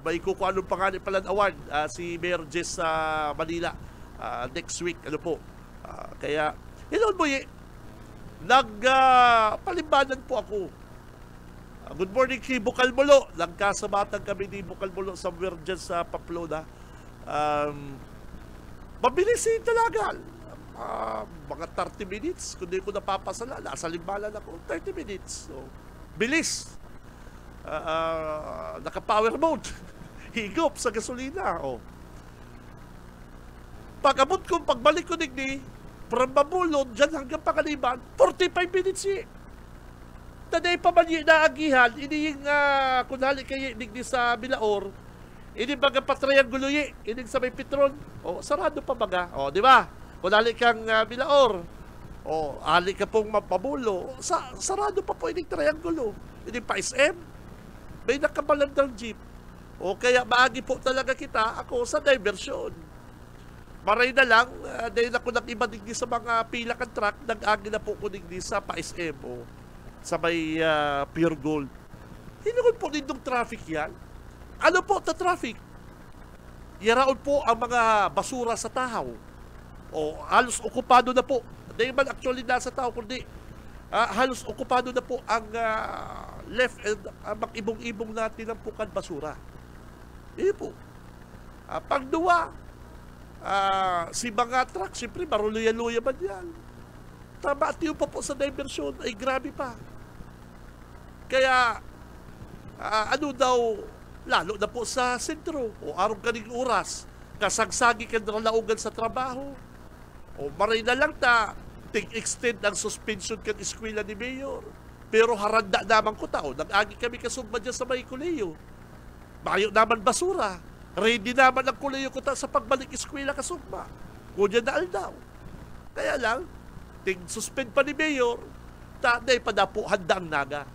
Speaker 3: May kukuha pangalan pala ng award si Mayor Jess sa Manila. Next week, kaya, mo nagpalimbanan po ako. Good morning kay Bukalbolo. Nagkasabatan kami ni Bukalbolo somewhere dyan sa Pamplona. Mabilisin talaga. Mga 30 minutes, kung di ko napapasala, nasa Limbalan ako, 30 minutes. So, bilis. Naka-power mode. Higop sa gasolina. Pag-abot ko, pagbalik ko digdi, from Babulon, dyan hanggang Pangaliban, 45 minutes Taday pa man yung naagihan, ini yung kunali kayo digdi sa Bilaor, ini baga patriangulo ini sa may Petron, sarado pa baga. Di ba? Kung ali kang Bilaor, ali ka pong mapabulo, sarado pa po ining triangulo. Ining pa SM, may nakabalandang jeep. Kaya maagi po talaga kita, ako sa diversion. Maray na lang, dahil ako nang iba digdi sa mga pila kan truck, nag-agi na po ko digdi sa pa SM, sa may Pure Gold. Hinunod po nindong traffic yan. Ano po ta traffic? Yaraon po ang mga basura sa tahaw. Halos okupado na po. Dahil man actually nasa tao, kundi halos okupado na po ang left and mag-ibong-ibong natin ng pukan basura. Po. Pagduwa, si mga truck, siyempre, maruloya-loya man yan. Tama at yun pa po sa diversion, ay grabe pa. Kaya, lalo na po sa sentro, araw kaning oras, kasagsagi ka na laugan sa trabaho, maray na lang extend ang suspension kan eskwela ni Mayor. Pero haranda naman ko tao, nag-agi kami kasugba dyan sa may kuleyo. Mayo naman basura. Ready naman ang kuleyo ko sa pagbalik eskwela kasugba. Kunya na aldaw. Kaya lang, suspend pa ni Mayor, taday pa na po handang naga.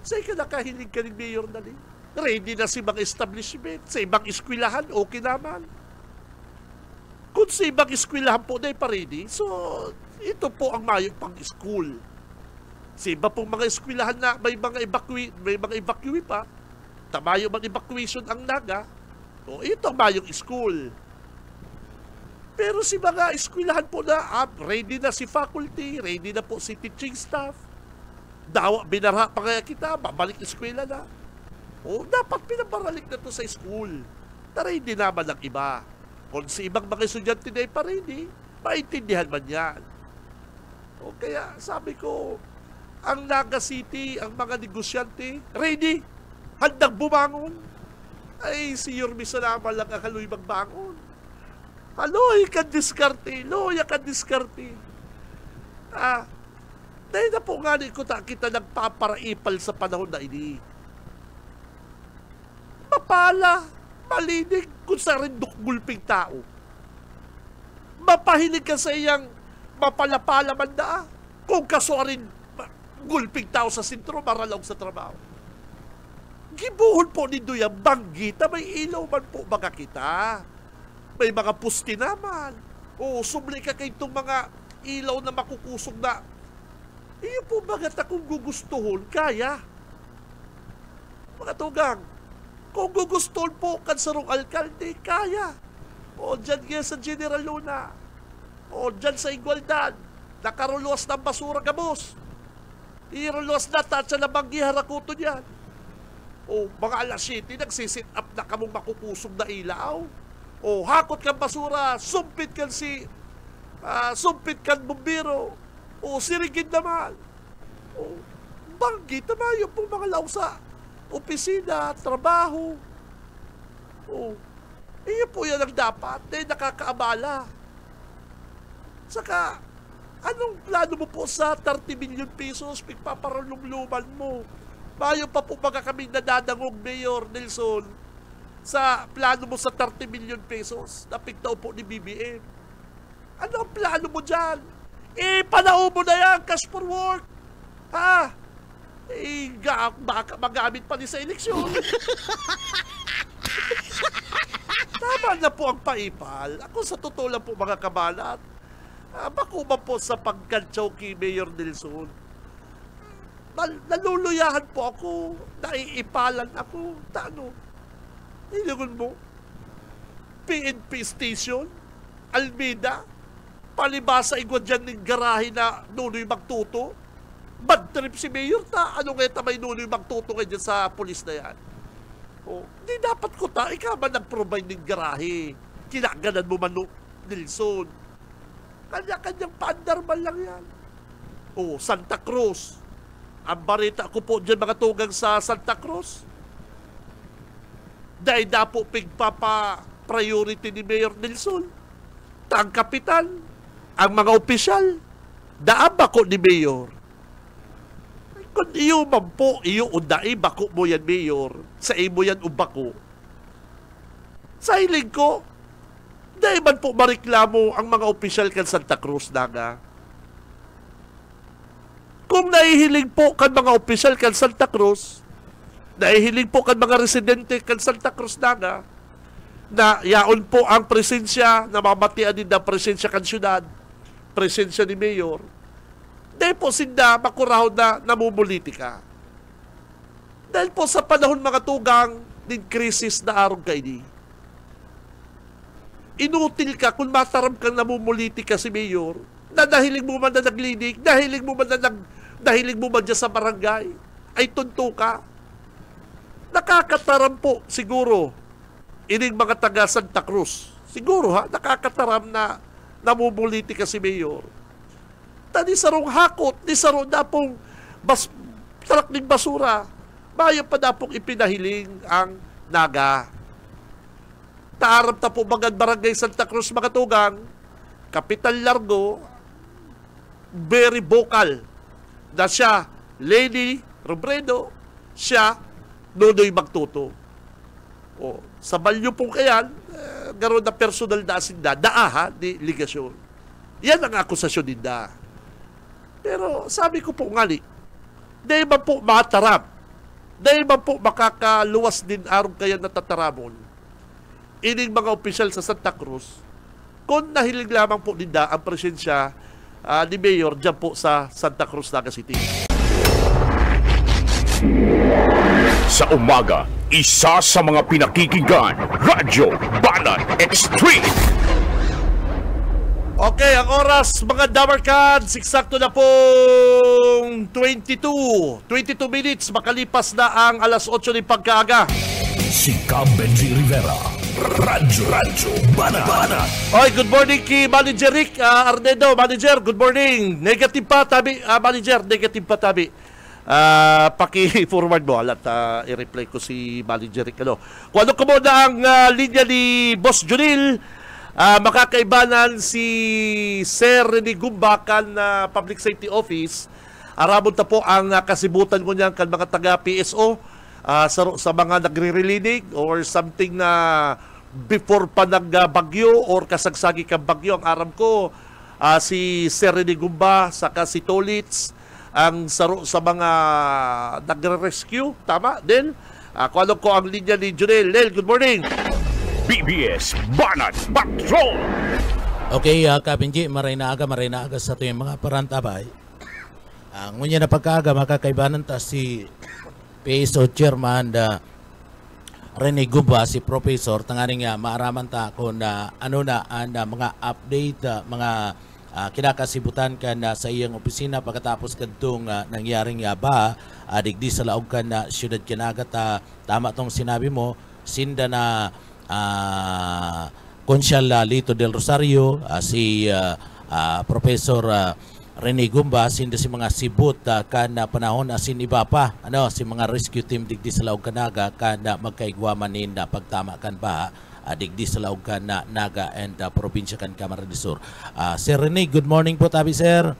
Speaker 3: Sa'yo ka nakahilig ka ni Mayor na rin. Ready na si mga establishment, sa ibang eskwelahan, okay naman. Kung sa ibang eskwelahan po na pa-ready, so ito po ang mayong pang-school. Sa iba pong mga eskwelahan na may mga evacuee pa, tamayo man evacuation ang naga, ito ang mayong school. Pero si mga eskwelahan po na, ready na si faculty, ready na po si teaching staff, binara pa kaya kita, babalik eskwela na. Dapat pinabaralik na to sa school. Na-ready naman ang iba. Kung sa ibang mga estudyante na ipa-ready, maintindihan man yan. Kaya sabi ko, ang Naga City, ang mga negosyante, ready, handang bumangon. Ay, si Yormi Salama lang ang haloy magbangon. Haloy ka diskarte, loya ka diskarte. Dahil na po nga kita nagpaparaipal sa panahon na ini. Mapala, malinig kung sa rin dukgulping tao. Mapahilig ka sa iyang mapalapala man na kung kaso rin gulping tao sa sentro maralaw sa trabaho. Gibuhon po ni Duya, banggita, may ilaw man po baga kita. May mga pusti naman. Sumli ka kayo itong mga ilaw na makukusog na. Iyo po bagat akong gugustuhon, kaya. Mga tugang, kung gugustuhon po kansarong alkalde, kaya. Dyan kaya sa General Luna. Dyan sa Igualdad. nakaruluas ng basura gabos. Iruluas na, tatsa na banggi harakuto niyan. O, mga alas 7, nagsisit up na kamong makukusog na ilaw. O, hakot kang basura, sumpit kan bumbiro. O, sirigid naman. O, banggi, tamayo pong mga lausa. Opisina, trabaho. O, iyo po yan ang dapat, nakakaabala. Saka, anong plano mo po sa 30 million pesos pagpaparalumluman mo? Bayo pa po baga kami nadadangog, Mayor Nelson, sa plano mo sa 30 million pesos na pigtao po ni BBM. Ano ang plano mo dyan? Panao mo na yan, cash for work. Ha? Baka magamit pa ni sa eleksyon. Tama na po ang paipal. Ako sa totoo lang po mga kabalat, bako ba po sa pagkantsaw kay Mayor Nelson? Naluluyahan po ako, naiipalan ako. Tano? Ilangon mo? PNP Station, Almeida, palibasa igwan dyan ng garahe na nunoy magtuto. Bad trip si Mayor ta. Ano ngayon may nunoy magtuto ngayon sa pulis na yan? Oh, di dapat ko ta. Ikaw ba nag-provide ng garahe? Kinaganan mo man Nelson. Kanya-kanyang paandarman lang yan. Oh, Santa Cruz. Ang barita ko po dyan mga tugang sa Santa Cruz. Dahil na po pigpapa-priority ni Mayor Nelson. Ang kapitan, ang mga opisyal, daan bako ni Mayor. Kung iyo man po, iyo undae, bako mo yan, Mayor. Sa imo yan ubako. Sa hiling ko, dahil man po mareklamo ang mga opisyal kan Santa Cruz naga. Kung nahihiling po kan mga opisyal kan Santa Cruz, nahihiling po kan mga residente kan Santa Cruz naga, na yaon po ang presensya, na mamatian din na presensya kan syudad, presensya ni Mayor, dahil po sinda makurahon na namumulitika. Dahil po sa panahon mga tugang ng krisis na arong kaini, inutil ka kung mataram kang namumulitika si Mayor, na dahilig mo man na naglinig, dahilig mo man dyan sa barangay, ay tunto ka. Nakakataram po siguro ining mga taga Santa Cruz. Siguro nakakataram na namumulitika si Mayor. Tani sarong hakot, ni sarong na pong tarak ng basura, bayo pa na pong ipinahiling ang naga. Taarap na po mga barangay Santa Cruz mga tugang, Kapital Largo, very vocal na siya, Lady Robredo, siya, Nonoy Magtuto. O, sa balyo po kayan, garon na personal na asinda, daaha ni ligasyon. Yan ang akusasyon ninda. Pero sabi ko po ngali, dahil ba po matarap, dahil ba po makakaluwas din arong kaya natataramon, ining mga opisyal sa Santa Cruz, kung nahilig lamang po ninda ang presensya ni Mayor dyan po sa Santa Cruz, Naga City.
Speaker 4: Sa umaga, isa sa mga pinakikinggan, Radyo Banat Extreme.
Speaker 3: Okay, ang oras mga Damarcad, eksakto na pong 22 minutes, makalipas na ang alas 8 ng pagkaaga.
Speaker 2: Si Benji Rivera, Radyo Banat.
Speaker 3: Oy, good morning kay Manager Rick Arnedo. Manager, good morning. Negative pa tabi, Manager, negative pa tabi. Paki-forward mo alat i-reply ko si Manager Rick. Kung ano ko muna ang linya ni Boss Junil, makakaibanan si Sir Rene Gumbakan na Public Safety Office. Arabot na po ang kasibutan ko niyan kan mga taga-PSO sa mga nagre-relinig or something na before pa nagbagyo or kasagsagi kang bagyo. Ang aram ko si Sir Rene Gumba saka si Tolitz ang saro sa mga nagre-rescue. Tama? Then, kung ano ko ang linya ni Junel. Nel, good morning.
Speaker 4: BBS Banat Patrol.
Speaker 8: Okay, Kabinji, maray na aga sa ito yung mga parantabay. Ngunya na pagkaaga, makakaibanan ta si PSO Chairman Rene Gumba, si Professor, tangaring maaraman ta ako na ano na mga update, mga kinakasibutan ka na sa iyang opisina pagkatapos kadtong nangyaring baha digdi sa laog ka na siyudad Kinagat. Tama tong sinabi mo, sinda na Consyal Lito del Rosario, si Professor Rene Gumba, sinda si mga sibut kan panahon asin iba pa si mga rescue team digdi sa laog Kanaga kan magkaigwaman nin pagtama kan ba digdi sa laog kan Naga and probinsya kan Camarines Sur. Sir Rene, good morning po tabi sir.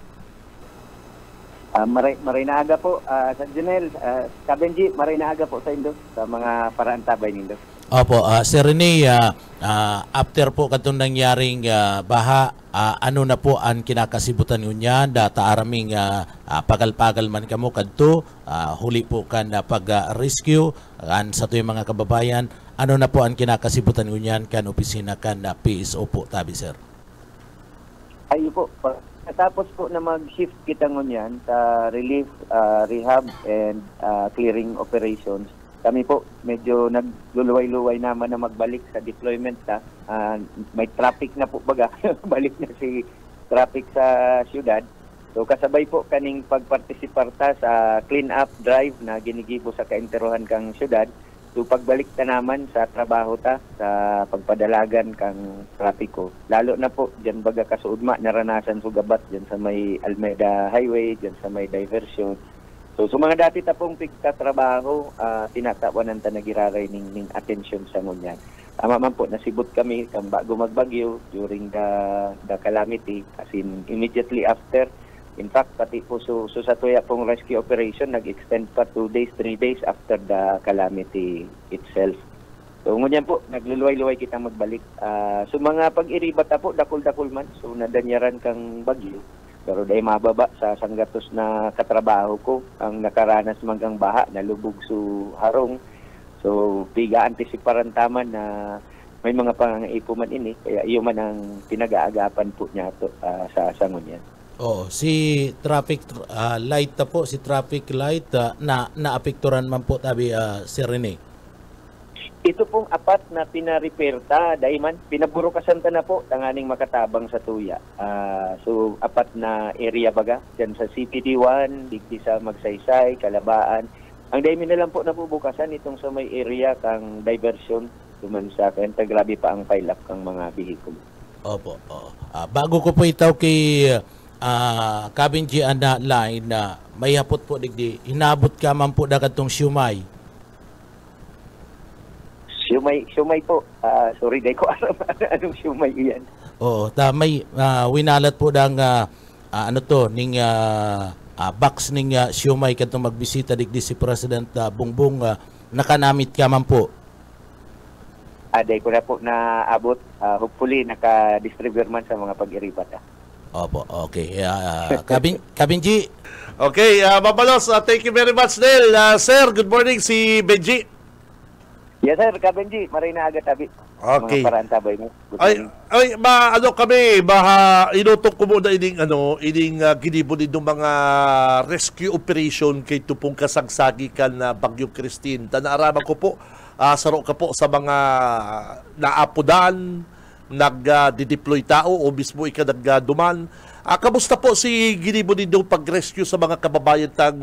Speaker 9: Maray na aga po sa Janel, Kabenji, maray na aga po sa Indo sa mga paraan tabay nindo.
Speaker 8: Opo, Sir Rene, after po katong nangyaring baha, ano na po ang kinakasibutan niyan? Taaraming pagal-pagal man kamo kadto, huli po kan pag-rescue sa tuyong mga kababayan. Ano na po ang kinakasibutan niyan kan opisina kan PSO po tabi sir?
Speaker 9: Ayo po, tapos po na mag-shift kita ngunyan sa relief, rehab and clearing operations. Kami po medyo nagluluway-luway naman na magbalik sa deployment may traffic na po baga, balik na si traffic sa syudad. So kasabay po kaning pagpartisiparta sa clean up drive na ginigibo sa kainterohan kang syudad. So pagbalik ta naman sa trabaho sa pagpadalagan kang trapiko. Lalo na po diyan baga kasuudma naranasan sugabat diyan sa may Almeida Highway, diyan sa may diversion. So mga dati tapong trabaho, tinatawanan ta nagiraray ning attention sa ngunyan. Tama man po, nasibot kami kang bago magbagyo during the calamity, as in immediately after. In fact, pati po sa tuya pong rescue operation, nag-extend pa 2 days, 3 days after the calamity itself. So ngunyan po, nagluluway-luway kita magbalik. So mga pag-iribata po, dakol-dakol man, so nadanyaran kang bagyo. Pero dahil mababa sa sanggatos na katrabaho ko, ang nakaranas manggang baha, nalubog su harong. So, piga antisiparan taman na may mga pangangaipo man ini, kaya iyo man ang pinag-aagapan po niya to, sa sangon yan.
Speaker 8: Oh, si traffic light po, si traffic light na naapekturan man po tabi Sir Rene.
Speaker 9: Ito pong apat na pina-repair ta, dahil man, pinaburukasan ta na po, tanganing makatabang sa tuya. So, apat na area baga, dyan sa CPD1, digdi sa Magsaysay, Kalabaan. Ang dahil na lang po nabubukasan itong sa may area kang diversion, tuman sa kanta, grabe pa ang pile up kang mga vehicle.
Speaker 8: Opo. Bago ko po itaw kay Kabenji na line na may hapot po digdi, hinabot ka man po dagat tong siumay.
Speaker 9: Siumay po. Sorry, dahil ko alam anong siumay iyan.
Speaker 8: Oo, may winalat po dang ning box ning siumay kadtong magbisita digdi si President Bongbong, nakanamit ka man po.
Speaker 9: Dahil ko na po naabot. Hopefully, naka-distribute man sa mga pag-iribat.
Speaker 8: Opo, okay. Kabenji.
Speaker 3: Okay, Mabalos, thank you very much, Del. Sir, good morning, si Benji.
Speaker 9: Yes, sir, Kabenji, maray na agad tabi.
Speaker 3: Okay.
Speaker 9: Mga paraan tabay mo.
Speaker 3: Kami, inutok ko muna ining ginibo din ng mga rescue operation kay tupong kasagsagikan na Bagyong Christine. Tanaaraman ko po, saro ka po sa mga naapudan, nag-deploy tao o mismo nagduman. Kamusta po si ginibo din ng pag-rescue sa mga kababayan tang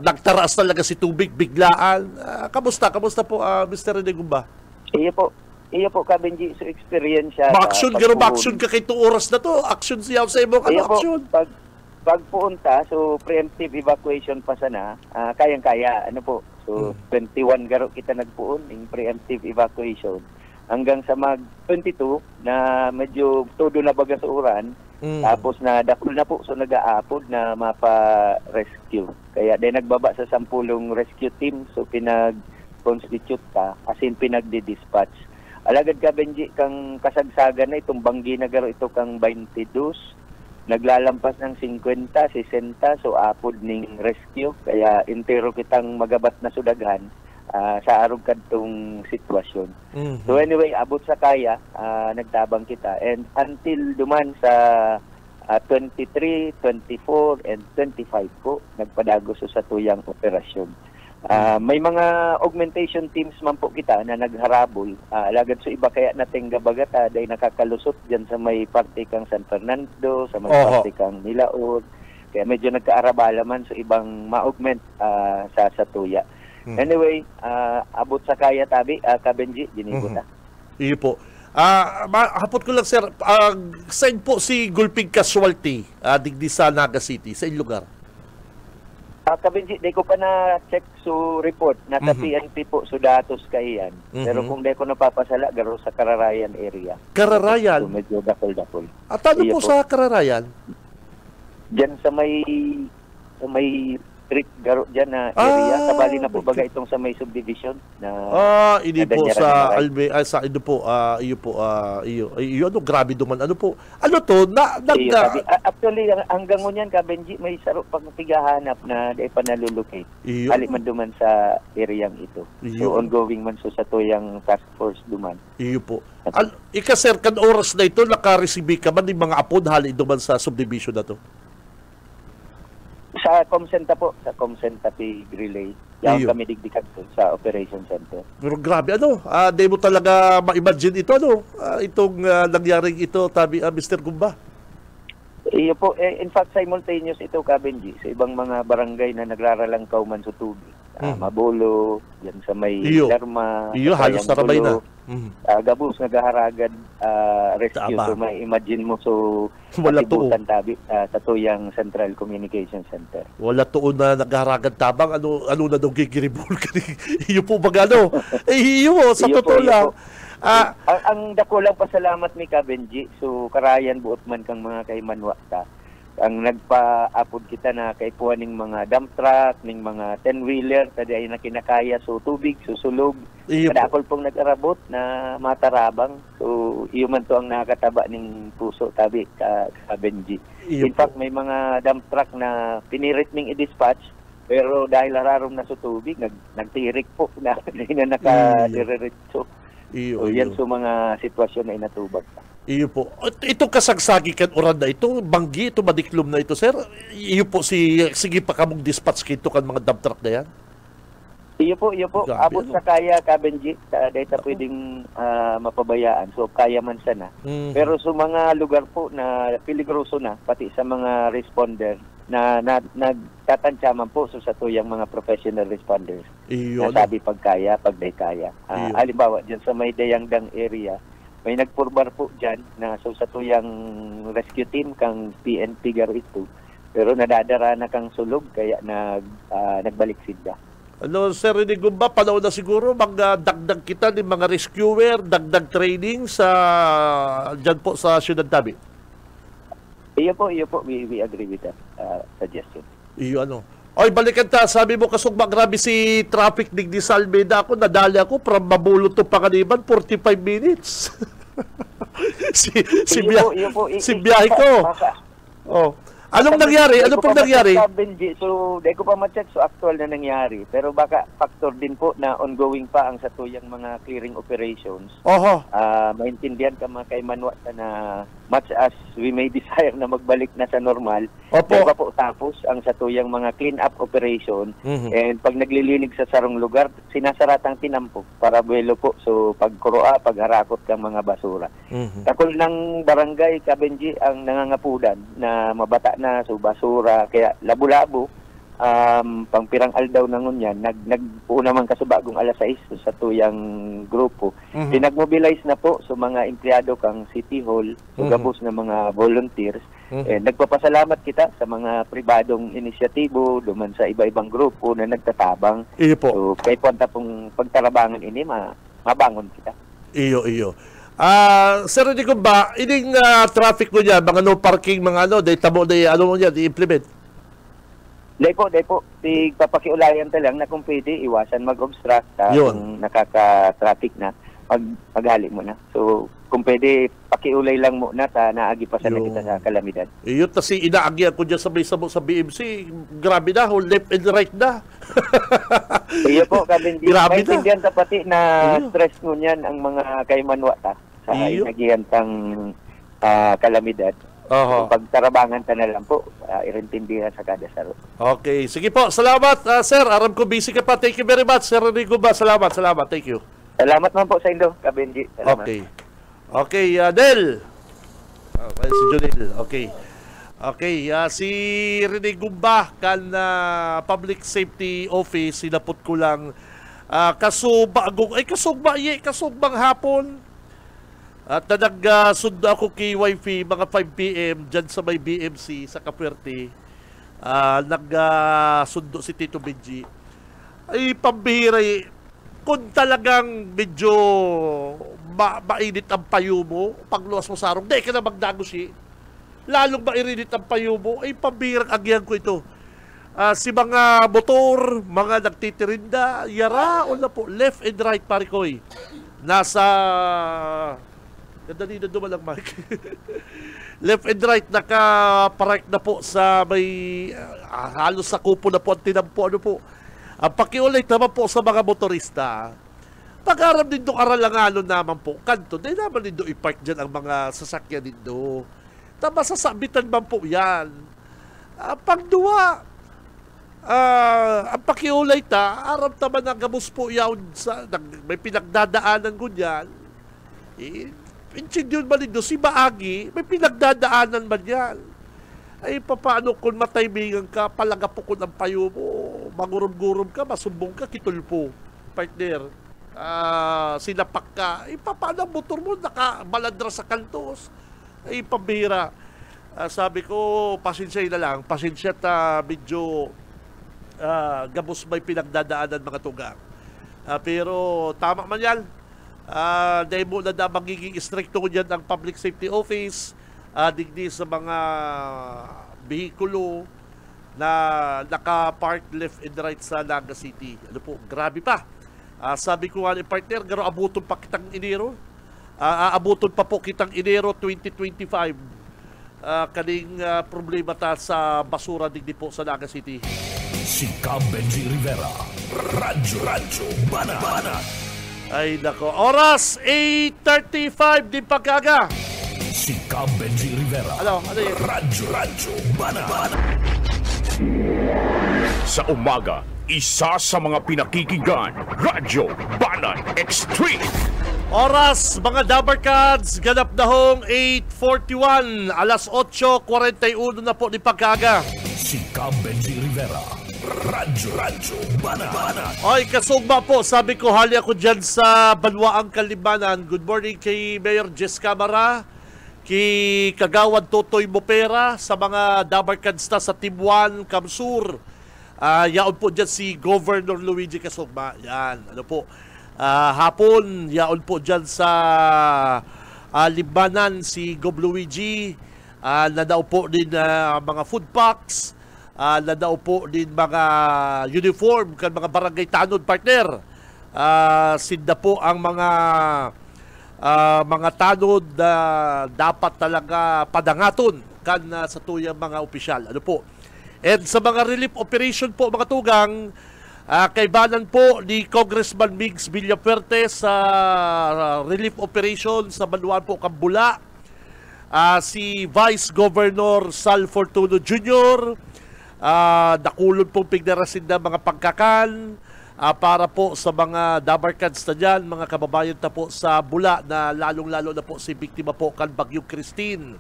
Speaker 3: nagtaraas talaga si tubig biglaan. Kamusta po Mr. Rene Gumba?
Speaker 9: Iyo po Kabenji, so experience siya.
Speaker 3: Ma-action ka kay 2 oras na to. Action siya sa imo action.
Speaker 9: Pagpunta, so preemptive evacuation pa sana, kayang-kaya po. So 21 garo kita nagpuon in preemptive evacuation. Hanggang sa mag-22 na medyo todo na baga sa uran. Tapos na dakol na po, so nag-aapod na mapa-rescue. Kaya dahil nagbaba sa 10 rescue team, so pinag-constitute ka, as in pinagdi-dispatch. Alagad ka, Benji, kang kasagsagan na itong banggi na garo ito kang 22, naglalampas ng 50, 60, so apod ning rescue. Kaya intero kitang magabat na sudaghan sa arog kadtong sitwasyon. So anyway, abot sa kaya, nagtabang kita. And until duman sa 23, 24, and 25 po, nagpadago sa tuyang operasyon. May mga augmentation teams man po kita na nagharabol. Lagad sa iba kaya nating gabagata dahil nakakalusot dyan sa may parte kang San Fernando, sa may parte kang Nilaod. Kaya medyo nagkaarabala man sa ibang ma-augment sa Tuya. Anyway, abot sa kaya tabi, Kabenji, giniguta.
Speaker 3: Iyo po. Hapot ko lang, sir, saan po si Gulping Casualty digdi sa Naga City? Sa lugar?
Speaker 9: Kabenji, di ko pa na-check so report. Nasa PNP po, so datos kayan. Pero kung di ko napapasala, garo sa Kararayan area.
Speaker 3: Kararayan?
Speaker 9: So medyo dakol-dakol.
Speaker 3: At ano po sa Kararayan?
Speaker 9: Diyan sa may street garo dyan na area. Kabali na po baga itong sa may subdivision na
Speaker 3: hindi po sa Albe, sa ino po, iyo ano, grabe duman, ano po, ano to,
Speaker 9: actually, hanggang ngunyan, Kabenji, may saro pang tigahanap na di pa nalulocate. Ali man duman sa area ito. So, ongoing man so sa tuyang task force duman.
Speaker 3: Iyo po. Sir, kan oras na ito, naka-receive ka man ng mga apod hali duman sa subdivision na to?
Speaker 9: Sa Comsenta po, sa Comsenta Pig Relay. Yan kami digdikan sa Operation Center.
Speaker 3: Pero grabe, di mo talaga ma-imagine ito, itong nangyaring ito, tabi, Mr. Gumba.
Speaker 9: Iyo po, in fact, simultaneous ito, Kabenji, sa ibang mga barangay na nagraralangkaw man sa tubig. Mabolo, yan sa may Lerma.
Speaker 3: Iyo, halos sarabay na.
Speaker 9: Gabus, nagaharagad rescue. So may imagine mo, so
Speaker 3: wala tuon
Speaker 9: tabi sa tuyang Central Communication Center.
Speaker 3: Wala tuon na nagaharagad tabang, ano na daw gigiribol ka. Iyo po ba gano? Iyo sa totoo lang.
Speaker 9: Ang dako lang pasalamat ni Kabenji, so karayan buot man kang mga kay Manwa ta. Ang nagpa-apod kita na kay puwaning mga dump truck, ning mga 10-wheeler, tadi ay na kinakaya so tubig, susulog. Kada ako pong nag-arabot na matarabang. So, iyo man to ang nakakataba ning puso, tabi, Kabenji. In fact, may mga dump truck na pinirit ning i-dispatch, pero dahil lararom na sa tubig, nagtirik po na hindi na nakadiretso. So, yan so mga sitwasyon na inatubag pa.
Speaker 3: Iyo po. Itong kasagsagi kan oran na ito, banggi ito, madiklom na ito, sir. Iyo po, sige pa kamong dispatch kito kan mga dump truck na yan?
Speaker 9: Iyo po. Abot sa kaya, Kabenji, dahil pwedeng mapabayaan. So, kaya man sana. Pero sa mga lugar po na peligroso na, pati sa mga responder, na nagtatansya man po sa tuyang mga professional responders. Nasabi pag kaya, pag day kaya. Halimbawa, dyan sa may Dayangdang area, may nagpurbar po dyan na sa tuyang rescue team kang PNP garo ito. Pero nadadara na kang sulog kaya nagbalik sila.
Speaker 3: Sir Rene Gumba, panahon na siguro magdagdag kita ng mga rescuer, dagdag training dyan po sa Ciudad Tabi.
Speaker 9: Iyo po. We agree with that suggestion.
Speaker 3: Oy, balikan ta. Sabi mo kasugba grabe si traffic digdi sa Almeida. Ako, nadali ako from Mabulot to Panganiban, 45 minutes. si biyahe ko. Anong nangyari? Ano pong nangyari?
Speaker 9: So, di ko pa ma-check so actual na nangyari. Pero baka factor din po na ongoing pa ang satuyang mga clearing operations. Maintindihan ka mga kay Manwa na much as we may desire na magbalik na sa normal, di ba po tapos ang satuyang mga clean-up operation. And pag naglilinig sa sarong lugar, sinasaratang tinampo para buwelo po. So, pagkuroa, pagharakot kang mga basura. Takol ng barangay, Kabenji, ang nangangapudan na mabata na so basura kaya labo-labo pangpirang aldaw na ngunyan nagpuuna man kaso bagong alas 6 so, sa tuyang grupo pinagmobilize na po so mga empleyado kang City Hall so gabos na mga volunteers nagpapasalamat kita sa mga pribadong inisyatibo duman sa iba-ibang grupo na nagtatabang so kay punta pong pagtarabangan ini mabangon kita
Speaker 3: iyo Sir Rene Gumba, ining traffic mo niya, mga no parking, mga day tamo na mo niya, i-implement?
Speaker 9: Day po. Papakiulayan lang na kung pwede, iwasan mag-obstruct kung nakaka-traffic na, paghali mo na. So, kung pwede, pakiulay lang mo na sa naagi pa sa kita sa kalamidad.
Speaker 3: Iyo, kasi inaagyan ko dyan sabay-sabay sa BMC, grabe na, left and right na.
Speaker 9: Iyo po, Kabenji. Maintindihan ta pati na stress mo niyan ang mga kay Manwa ta sa inagihantang kalamidad.
Speaker 3: Oho.
Speaker 9: Pagtarabangan ka na lang po, irintindihan sa kada saro.
Speaker 3: Okay. Sige po. Salamat, sir. Aram ko busy ka pa. Thank you very much, Sir Rene Gumba. Salamat. Thank you.
Speaker 9: Salamat man po sa inyo, Kabenji. Salamat.
Speaker 3: Okay. Okay, Del. Okay, si Junil. Okay. Okay, si Rene Gumba kan Public Safety Office, sinapot ko lang kasugbang hapon. At nagsundo ako kay Wifi mga 5 PM dyan sa may BMC sa Kapuerte. Nagsundo si Tito Benji. Ay, pambihira kung talagang medyo mainit ang payo mo, pagluwas mo sa arong, di ka na magdagosi. Lalong mainit ang payo mo, ay pambihirang agyan ko ito. Si mga motor, mga nagtitirinda, yara o na po, left and right, pare ko'y. Nasa... Ganda dito dumalang Mark. Left and right, nakapark na po sa may halos sa kupo na po ang tinampo. Ano po? Ang pakiulit naman po sa mga motorista, pag-aram din doon aralanganon naman po, kanto, di naman din doon i-park dyan ang mga sasakyan din doon. Tama, sasabitan man po yan. Pagduwa, ang pakiulay aram naman ang gabos po yan, may pinagdadaanan ko dyan. Insin yun ba nito, si Baagi, may pinagdadaanan man yan. Ay, paano kung mataymingan ka, palagapukon ang payo mo, magurom-gurom ka, masumbong ka, kitulpo, partner, sinapak ka, ay, paano ang motor mo, nakabaladra sa kantos, ay, pambihira. Sabi ko, pasensya na lang, pasensya medyo gabos may pinagdadaanan mga tugang. Pero, tama man yan. Dahil mo na magiging stricto ko dyan ang Public Safety Office, digdi sa mga behikulo na naka-park left and right sa Naga City. Ano po, grabe pa. Sabi ko nga ni partner, garo abuton pa kitang Enero. Aabuton pa po kitang Enero 2025. Kaning problema ta sa basura digdi po sa Naga City.
Speaker 2: Si Benji Rivera, Radyo Bana.
Speaker 3: Ay nako, oras 8:35 di pagkaga.
Speaker 2: Si Benji Rivera.
Speaker 3: Ano yun?
Speaker 2: Radyo Bana.
Speaker 4: Sa umaga, isa sa mga pinakikinggan, Radyo Bana Extreme.
Speaker 3: Oras, mga Dabarkads, ganap na hong 8:41, alas 8:41 na po di pagkaga.
Speaker 2: Si Benji Rivera, Radyo Bana.
Speaker 3: Oy, kasugba po, sabi ko hali ako dyan sa Banwaang Kalibanan. Good morning kay Mayor Jess Camara, kay Kagawad Totoy Mopera, sa mga Dabarkads na sa Tibuan, Kamsur. Yaon po dyan si Governor Luigi Kasugba. Yan, ano po. Hapon, yaon po dyan sa Libanan si Gov Luigi. Nadaw po din mga food packs. Nadaw po din mga uniform kan mga barangay tanod partner. Sinda po ang mga tanod na dapat talaga padangaton kan sa tuyang mga opisyal. Ano po? And sa mga relief operation po mga tugang, kaibanan po ni Congressman Migs Villafuerte sa relief operation sa Baluan po Kambula. Si Vice Governor Sal Fortuno Jr., nakulod pong pignarasin na mga pagkakan para po sa mga Dabarkads na dyan, mga kababayan na po sa Bula na lalong-lalo na po si biktima po kan Bagyong Christine.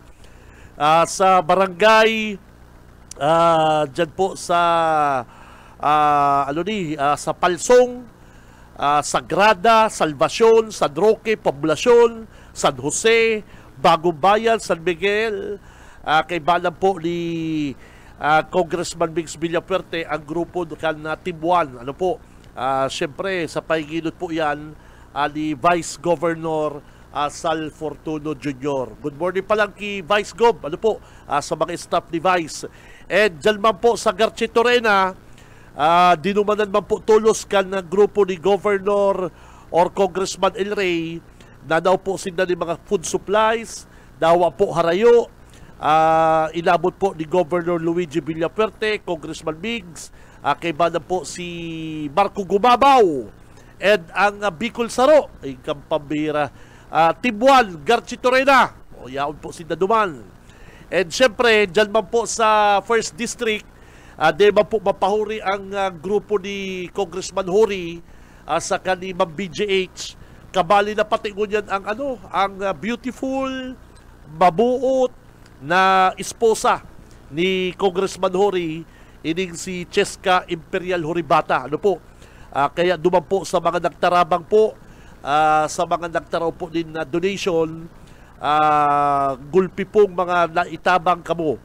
Speaker 3: Sa barangay, dyan po sa sa Palsong, Sagrada, Salvacion, San Roque, Poblacion, San Jose, Bagong Bayan, San Miguel, kaibanan po ni Congressman Migs Villafuerte ang grupo kan Tibuan. Ano po? Siyempre, sa paigilot po yan ni Vice Governor Sal Fortuno Jr. Good morning pa lang kay Vice Gov. Ano po? Sa mga staff ni Vice. And dyan man po sa Garchitorena, dinumanan man po tulos kan grupo ni Governor or Congressman El Rey na daw po sinda ni mga food supplies, dawa po harayo. Inabot po ni Governor Luigi Villafuerte, Congressman Migs, kaibanan po si Marco Gumabaw, and ang Bicol Saro, ay kampambira, Tibuan, Garchitorena, yaon po si Daduman. And syempre, dyan man po sa 1st District, di man po mapahuri ang grupo ni Congressman Hori sa kanimang BGH. Kabali na pati ngunyan ang ang beautiful, mabuot na esposa ni Congressman Hori, ining si Cheska Imperial Horibata. Kaya duman po sa mga nagtarabang po, sa mga nagtaraw po din na donation, gulpi pong mga naitabang kamo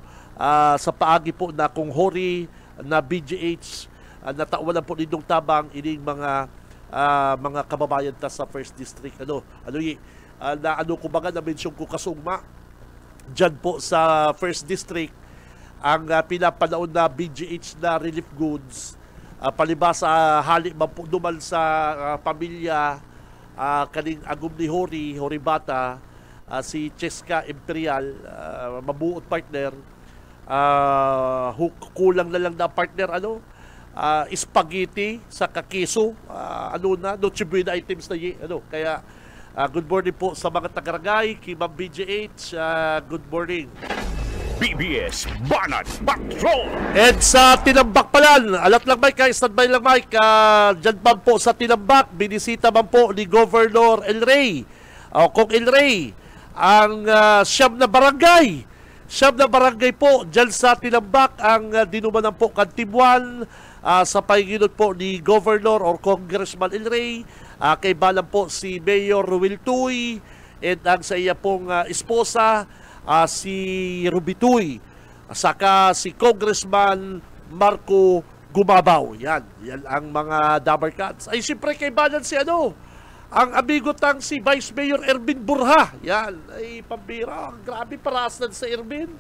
Speaker 3: sa paagi po na kung Hori na BGH natawanan po nindong tabang ining mga kababayan ta sa 1st District. Kumbaga na-mention ko kasugma dyan po sa 1st District ang pinapanaon na BGH na relief goods, palibasa hali man po duman sa pamilya kaning agum ni Horibata, si Cheska Imperial, mabuot partner, kulang na lang na partner, spaghetti sa kakiso, Noche Buena items na kaya good morning po sa mga tagaragay, kay Ma'am BGH, good morning.
Speaker 4: BBS Banat Patrol.
Speaker 3: And sa Tinambak palan, alat lang Mike, standby lang Mike, dyan man po sa Tinambak, binisita man po ni Governor El Rey, Kong El Rey, ang siyam na barangay po dyan sa Tinambak ang dinumanan po kantibuan sa pahinginod po ni Governor or Congressman El Rey, kay balang po si Mayor Ruel Tuy, and ang sa iya pong esposa, si Rubitoy, saka si Congressman Marco Gumabaw. Yan ang mga Dabar Cats. Ay siyempre kay balan si ang amigo tang si Vice Mayor Ervin Burha. Yan, ay pambira. Grabe parasan sa Ervin.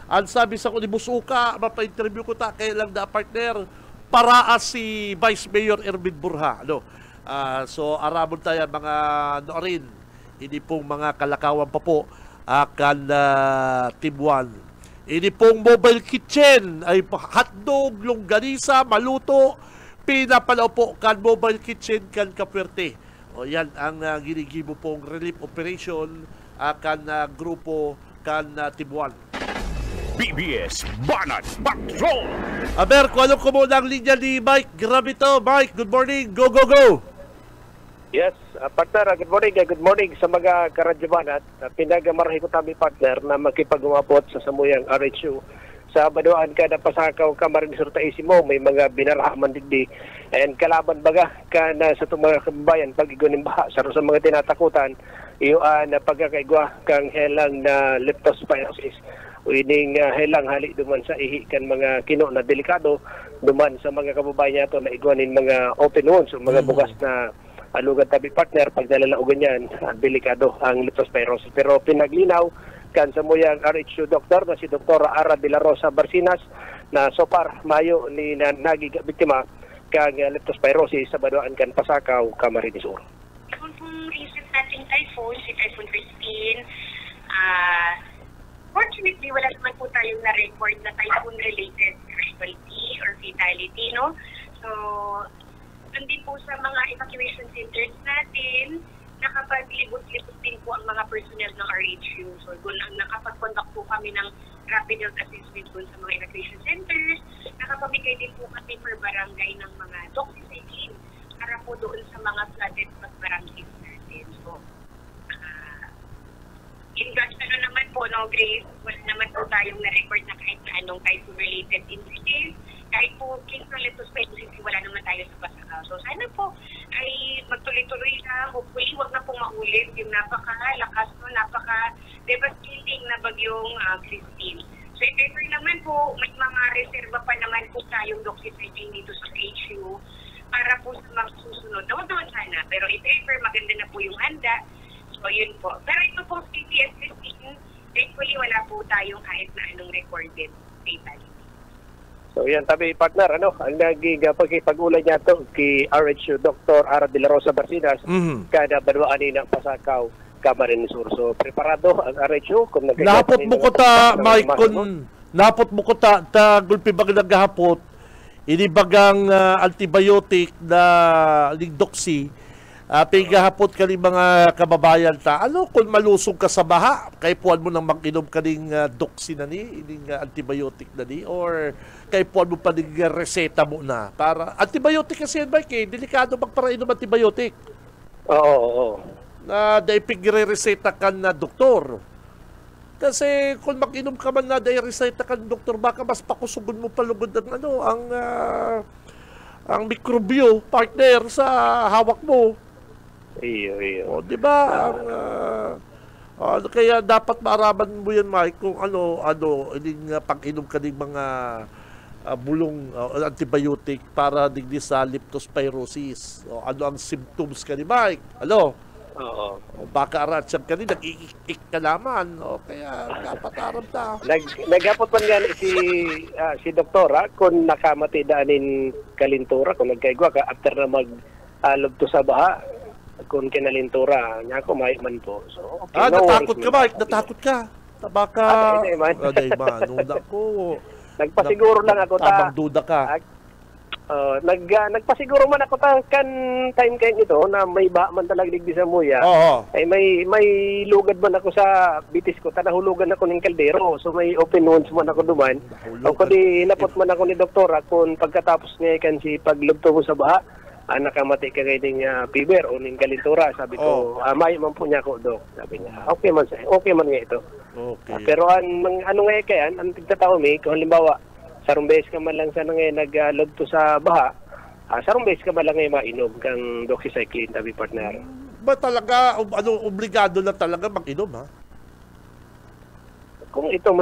Speaker 3: Ang sabi sa ko ni Busuka, mapa-interview ko ta, kaya lang na partner, paraas si Vice Mayor Ervin Burha. So, arabon tayo mga noorin. Hindi pong mga kalakawan pa po akan tibuan. Ini pong mobile kitchen ay hotdog, longganisa, maluto, pinapalaw po kan mobile kitchen kan Kapwerte. O yan ang ginigibo pong relief operation akan grupo kan tibuan.
Speaker 4: BBS Banat Patrol.
Speaker 3: Aber, kung anong kumuna ang linya ni Mike. Grabe to, Mike. Good morning. Go, go, go.
Speaker 10: Yes, partner, good morning sa mga karadyaban at pinagamarahi ko kami partner na makipag-umabot sa samuyang RHU. Sa baduan ka na pasakaw ka marinisur taisimo, may mga binarahaman digdi. And kalaban baga ka na sa itong mga kababayan pag-igunin baha sa mga tinatakutan, iyuan na pagkakaigwa kang helang na leptospirosis. Ining helang hali duman sa ihi kan mga kino na delikado, duman sa mga kababayan nato na iguanin mga open wounds o mga bukas na alugan tabi partner, pag nalalaugan yan, delikado ang leptospirosis. Pero pinaglinaw kan sa muyang RHU doktor na si Dr. Ara de la Rosa Barcinas na so far mayo ni nagigabiktima kang leptospirosis sa baduan kan Pasakaw, Camarines Sur.
Speaker 11: Kung recent nating typhoon, si Typhoon Christine, fortunately wala naman po tayong na-record na typhoon-related casualty or fatality, no? So, nandun po sa mga evacuation centers natin, nakapaglibot-libot din po ang mga personnel ng RHU. So, nakapag-conduct po kami ng rapid health assessment po sa mga evacuation centers. Nakapamigay din po kami per barangay ng mga doxycycline para po doon sa mga flooded barangays natin. So, in God's naman po, no, Grace, wala naman po tayong na-record na kahit na anong typhoon-related incident. Kahit po Kingston leptospirosis, wala naman tayo sa Pasakaw. So sana po ay magtuloy-tuloy na, hopefully wag na pong maulit yung napaka-lakas, no, napaka-devastating na bagyong Christine. So if ever naman po, may mga reserva pa naman po tayong doxycycline dito sa HU para po sa mga susunod. Doon sana. Pero if ever maganda na po yung handa, so yun po. Pero ito po, CPS Christine, thankfully wala po tayong kahit na anong recorded fatality.
Speaker 10: So yan, tabi partner, ang naging pag-ulan niya ito kay RHU Dr. Ara de la Rosa Barcinas, kada banuan ng Pasakaw, Camarines Sur. So preparado ang RHU kung
Speaker 3: napot mo ko ta, Mike, kung napot mo ko ta gulpi bag naghahapot, inibagang antibiotic na ligdoxy, Pigahapot ka ng mga kababayan ta. Ano kung malusog ka sa baha, kay puan mo nang mag-inom ka ng doxy na ni, ng antibiotic na ni, or kay puan mo pa ng reseta mo na. Para, antibiotic kasi yan, Mike, delikado magparainom antibiotic.
Speaker 10: Oo.
Speaker 3: Na dahil pigre-reseta ka na doktor. Kasi kung mag-inom ka man na dahil reseta ka ng doktor, baka mas pakusugon mo palugod ang mikrobyo, partner, sa hawak mo.
Speaker 10: Iyo.
Speaker 3: O, di ba? Kaya dapat maaraman mo yan, Mike, kung ining pag-inom ka ng mga bulong antibiotic para digdi sa leptospirosis. O, ano ang symptoms ka ni Mike?
Speaker 10: Oo.
Speaker 3: O, baka aratsyan ka rin, nag-iik ka naman. O, kaya dapat aram ta.
Speaker 10: Naghapot man nga si doktora kung nakamati daanin kalintura, kung nagkaigwa ka after na mag-lubto sa baha, kung kinalintura niya ako, may man po. So, okay,
Speaker 3: natakot ka, Mike? Natakot ka? Baka...
Speaker 10: Hindi man.
Speaker 3: Nuna ko.
Speaker 10: Nagpasiguro lang ako
Speaker 3: Tamang duda ka.
Speaker 10: Nagpasiguro man ako kan time kayo ito na may ba man talaga digdi sa muya.
Speaker 3: Oo.
Speaker 10: Ay may lugad man ako sa bitis ko, tanahulugan ako ng kaldero. So may open wounds man ako duman. O kung napot man ako ni doktora kung pagkatapos niya kan si paglubto mo sa baha, nakamati ka kayo ng fever o ng kalintura. Sabi ko, may man po niya ako, Dok. Sabi niya, okay man nga ito.
Speaker 3: Okay.
Speaker 10: Pero ano nga kaya, ang tigtatao may, kung halimbawa, sarong beses ka man lang sa naglubto sa baha, sarong beses ka man lang ngayon mainom kang doxycycline, tabi partner.
Speaker 3: Ba talaga, obligado na talaga mag-inom, ha?
Speaker 10: Kung ito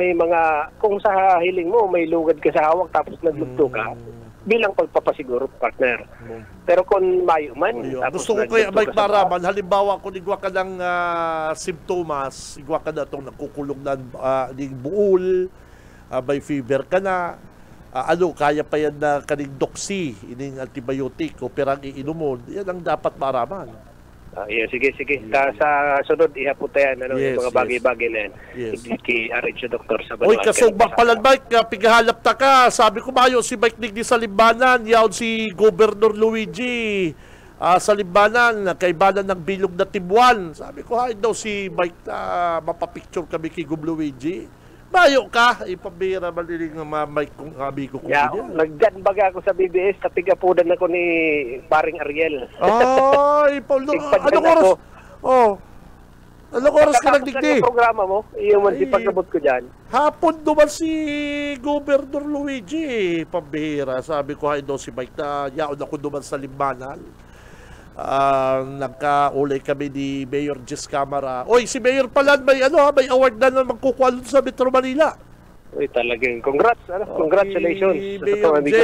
Speaker 10: kung sa hiling mo, may lugad ka sa hawak tapos naglubto ka, bilang pagpapasiguro, partner. Pero kung mayo man,
Speaker 3: gusto ko kaya Mike maraman, halimbawa kung igwa ka ng simptomas, igwa ka na itong nakukulong ng buol, may fever ka na, kaya pa yan na kaning doxy, ining antibiotic, o perang iinomon, yan ang dapat maraman.
Speaker 10: Sige. Sa sunod, ihapot yan, yung mga bagay-bagay na yan.
Speaker 3: Yes.
Speaker 10: Kay RH Doktor sa Banuan.
Speaker 3: Oy, kasubak pala, Mike, pigahalap ta ka. Sabi ko mayo, si Mike Nigdi sa Limbanan, yaon si Governor Luigi sa Limbanan, kaibanan ng bilog na Tibuan. Sabi ko, hay daw si Mike, mapapicture kami kay Gov Luigi. Mayo ka, ipabira maliling Mike kong amigo ko.
Speaker 10: Nagdan baga ako sa BBS, tapigapudan ako ni Paring Ariel.
Speaker 3: Ay, Paulo, anong oras? Anong oras ka nagdigdi?
Speaker 10: Tapos programa mo, yung man si pagkabot ko dyan.
Speaker 3: Hapon duman si Governor Luigi, pambihira. Sabi ko, hay daw si Mike na yaon ako duman sa Limbanan. Nagkaulay kami ni Mayor Jess Camara. Oy, si Mayor pala may award na magkukuha sa Metro Manila.
Speaker 10: Uy, talagang congrats, congratulations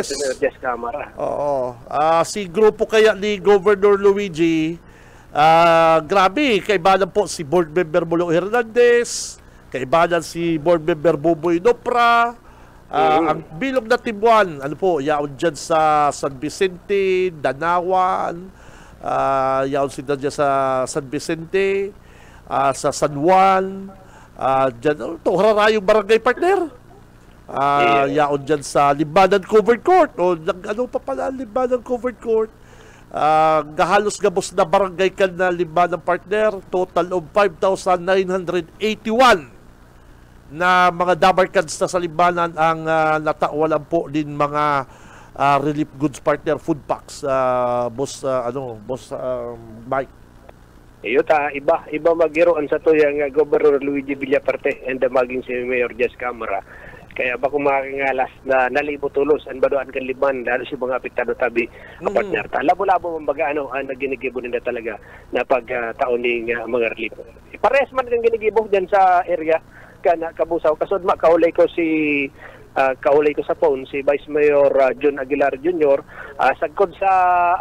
Speaker 3: sa
Speaker 10: Jess Camara.
Speaker 3: Oo. Si grupo kaya ni Governor Luigi, grabe, kaibanan po si Board Member Mulo Hernandez, kaibanan si Board Member Buboy Nopra, ang bilog na Tibuan, yaon dyan sa San Vicente, Danawan, yaon sila dyan sa San Vicente, sa San Juan, dyan, Hararayong Barangay, partner. Yaon dyan sa Limbanan Covered Court, Limbanan Covered Court. Gahalos gabos na barangay ka na Limbanan, partner, total of 5,981 na mga dabarkads na sa Limbanan ang natawalan po din mga relief goods, partner, food packs, boss Mike. Iba magiroan sa to yung Governor Luigi Villaparte and maging si Mayor Jess Camara. Kaya ba kung makangalas na nalibo-tulos ang baduan kan Liban, lalo si mga apektado tabi partner. Labo-labo mga ang naginigibo nila talaga na pagtaon ng mga relief. Parehas man kang ginigibo dyan sa area kana Kabusaw. Kasod kaulay ko sa phone si Vice Mayor John Aguilar Jr. Sagkod sa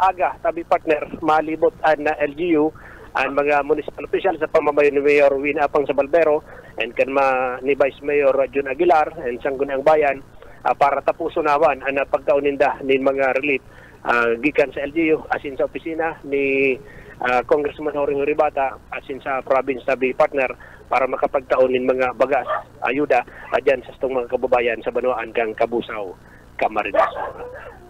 Speaker 3: aga tabi partner malibot ang LGU ang mga municipal officials sa pamamayo ni Mayor Win Apang sa Balbero and ni Vice Mayor John Aguilar and Sangguniang Bayan para tapuso naman ang pagkauninda ng mga relief gikan sa LGU asin sa opisina ni Congressman Horing Ribata asin sa province tabi partner para makapagtaon ng mga bagas, ayuda dyan sa mga kababayan sa Banuan kang Kabusaw.
Speaker 10: Camarines Sur.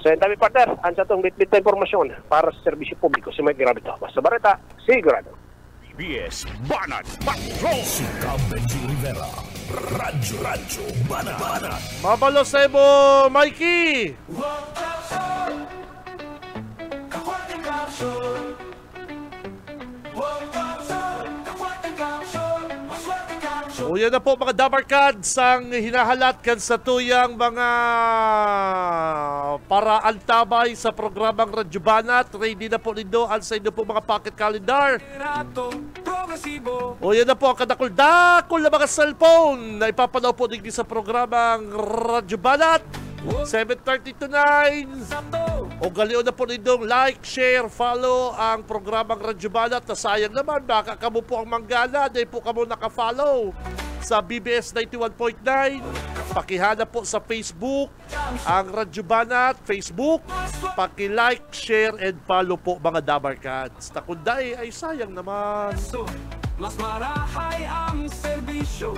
Speaker 10: So yan tabi partner, ansa itong bitbit na informasyon para sa serbisyo publiko sa may grabe ito. Basta Bareta, sigurado.
Speaker 4: PBS Banat Patrol.
Speaker 2: Si Cab Benji Rivera. Radyo Banat.
Speaker 3: Mabalo sa mo, Mikey! O yan na po mga Dabarkads ang hinahalat kan sa tuyang mga paraan tabay sa programang Radyo Banat. Ready na po nindo ang sa inyo po mga pocket calendar. O yan na po ang kadakul-dakul na mga cellphone na ipapanaw po din sa programang Radyo Banat. 7:30 to 9. O galiw na po nindong like, share, follow ang programang Radyo Banat. Sayang naman, baka kamo po ang manggana, dahil po kamo nakafollow sa BBS 91.9. Pakihanap po sa Facebook ang Radyo Banat, Facebook. Paki-like, share, and follow po mga Dabarkads. Takunday ay sayang naman.
Speaker 12: Mas marahay ang serbisyo.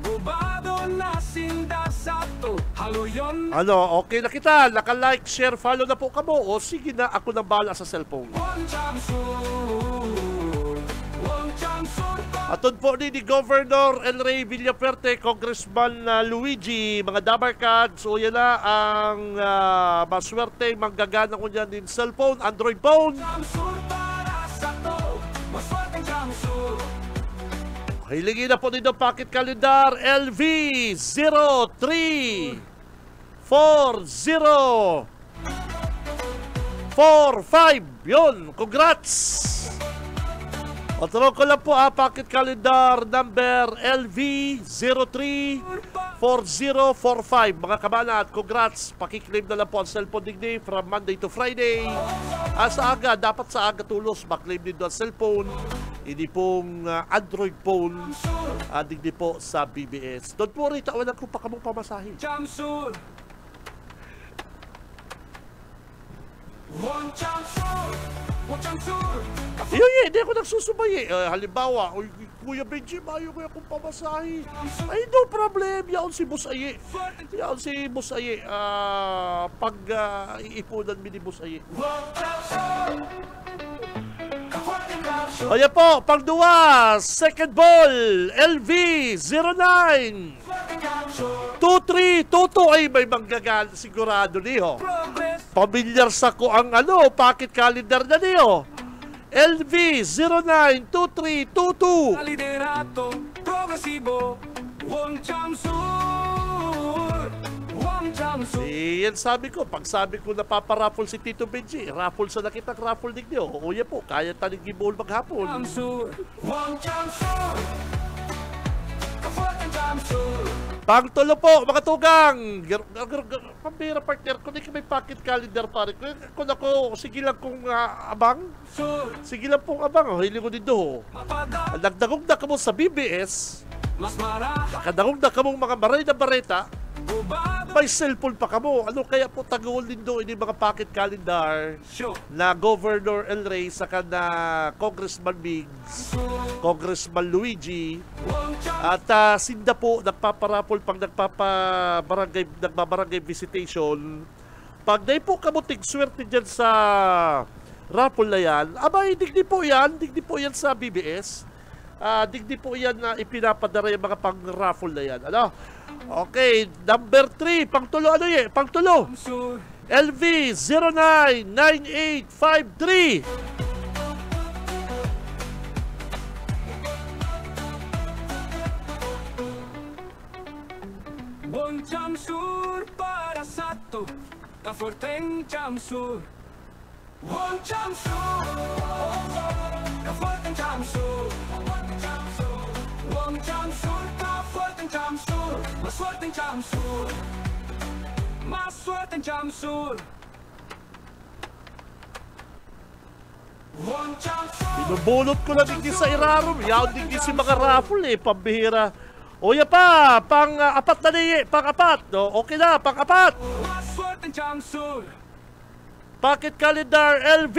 Speaker 12: Bubado na sinda sa to. Haluyon.
Speaker 3: Ano, okay na kita. Naka-like, share, follow na po kamo. O sige na, ako nang bahala sa cellphone. Atod po ni Governor El Rey Villafuerte, Congressman Luigi, mga Dabarkads. So yan na ang maswerte, manggagana ko dyan din cellphone, Android phone. Hilingin na po dito pocket calendar LV 034045. Yun, congrats! O turo ko lang po pocket calendar number LV 034045. Mga kabanat, congrats! Pakiklaim na lang po ang cellphone digdi from Monday to Friday. Sa aga, dapat sa aga tulos, maklaim din doon ang cellphone. Hindi pong Android phone, digdi po sa BBS. Doon po rin, tawanan ko pa kamong pamasahe.
Speaker 12: Jamsur.
Speaker 3: Hindi ako nagsusubay halimbawa, Kuya Benji, mayo ko akong pamasahe. Ay, no problem. Yaon si Boss Aye. Pag iipunan mi ni Boss Aye. Ayan po, pang-duwa, second ball, LV 09 23 Toto ay may manggagal sigurado niyo. Pamilyar sa ko ang pocket calendar na niyo. LV 092322.
Speaker 12: Liderato progresibo, Wong Chamsur.
Speaker 3: Yan sabi ko, pag sabi ko napaparaffle si Tito Benji, raffle sa nakitang raffle din niyo. O yan po, kaya tanig gibol maghapon. Pangtulo po, mga tugang. Pambira partner, kung di ka may pocket calendar pare. Kung ako, sige lang kung abang. Sige lang pong abang. Hiling ko dito. Nagdagog na ka mo sa BBS. Nakadagog na ka mong mga maray na bareta. May cellphone pa kamo. Ano kaya po taguol din doon yung mga pocket calendar na Governor El Rey saka na Congressman Biggs, Congressman Luigi, at sinda po nagpaparapol pag nagbabarangay visitation. Pag na po kamo tig-swerte dyan sa raffle na yan, abay, digdi po yan sa BBS. Digdi po yan na ipinapadara yung mga pang-raffle na yan. Ano? Okay, number 3, pangtulo pangtulo. LV 099853.
Speaker 12: Bon Chamsur para sato, ta forteng Chamsur. Bon Chamsur, ta forteng Chamsur. Bon Chamsur, ta forteng Chamsur. Maswerteng Chamsur. Maswerteng Chamsur. Bon Chamsur.
Speaker 3: Binubulot ko na digdi sa irarom. Yaon digdi si mga raffle pambihira. O yan pa, pang-apat na niya, pang-apat. Okay na, pang-apat.
Speaker 12: Maswerteng Chamsur.
Speaker 3: Pocket calendar LV.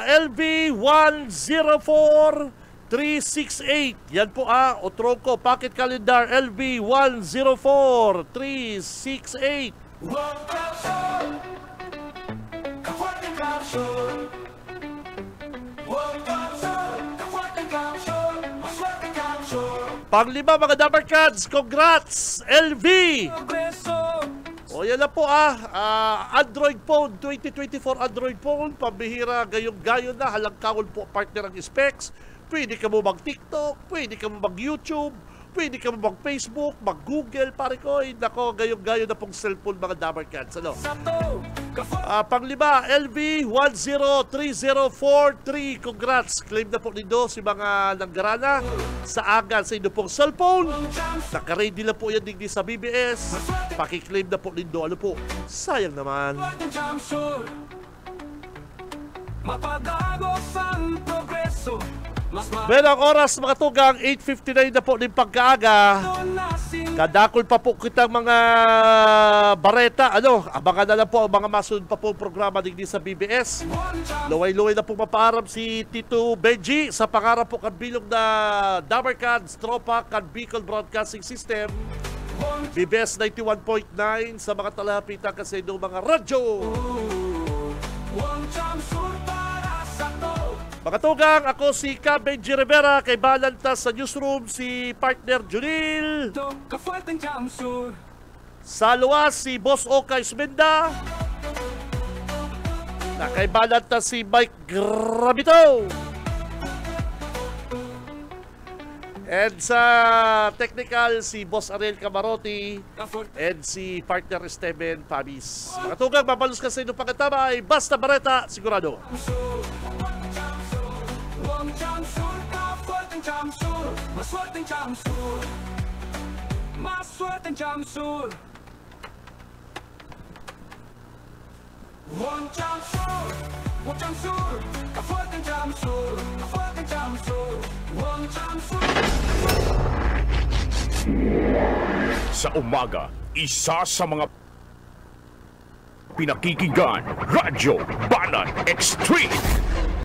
Speaker 3: LV 104 368. Yan po Otroco Pocket Calendar LV 104 368. Panglima mga Dabar Cats, congrats LV. O yan na po Android phone, 2024 Android phone, pambihira gayong-gayon na, halangkawol po partner ang specs. Pwede ka mo mag-TikTok, pwede ka mo mag-YouTube, pwede ka mo mag-Facebook, mag-Google, pare ko. Nako, gayong-gayon na pong cellphone mga Dabar Cats. Ano? Panglima, LV 103043. Congrats. Claim na po nindo si mga nanggarana sa agan sa inyo pong cellphone. Naka-ready na po yan digdi sa BBS. Pakiklaim na po nindo. Ano po? Sayang naman.
Speaker 12: Mapagagos ang progreso.
Speaker 3: Merong oras mga tugang, 8:59 na po din pagkaaga. Kadakol pa po kitang mga bareta. Abangan na lang po ang mga masunod pa po programa digdi sa BBS. Luway-luway na po mapaaram si Tito Benji sa pangarap po kanbilog na Dabar Cats, Tropa, Bicol Broadcasting System. BBS 91.9 sa mga talahapita kasi ng mga radyo. Mga tugang, ako si Ka Benji Rivera, kay balanta sa newsroom si partner Junil. Sa luwas si Boss Oka Ismenda. Na kay balanta si Mike Gravito. And sa technical si Boss Ariel Camarote and si partner Steven Pabis. Mga tugang, mabalos ka sa inyong pagkatabay. Basta Bareta, sigurado.
Speaker 12: Maswerte ang Jamsur. Maswerte ang Jamsur. One Jamsur. One Jamsur. Kafuerte ang Jamsur. Kafuerte ang Jamsur. One Jamsur.
Speaker 4: Sa umaga, isa sa mga pinakikinggan, Radyo Banat Extreme.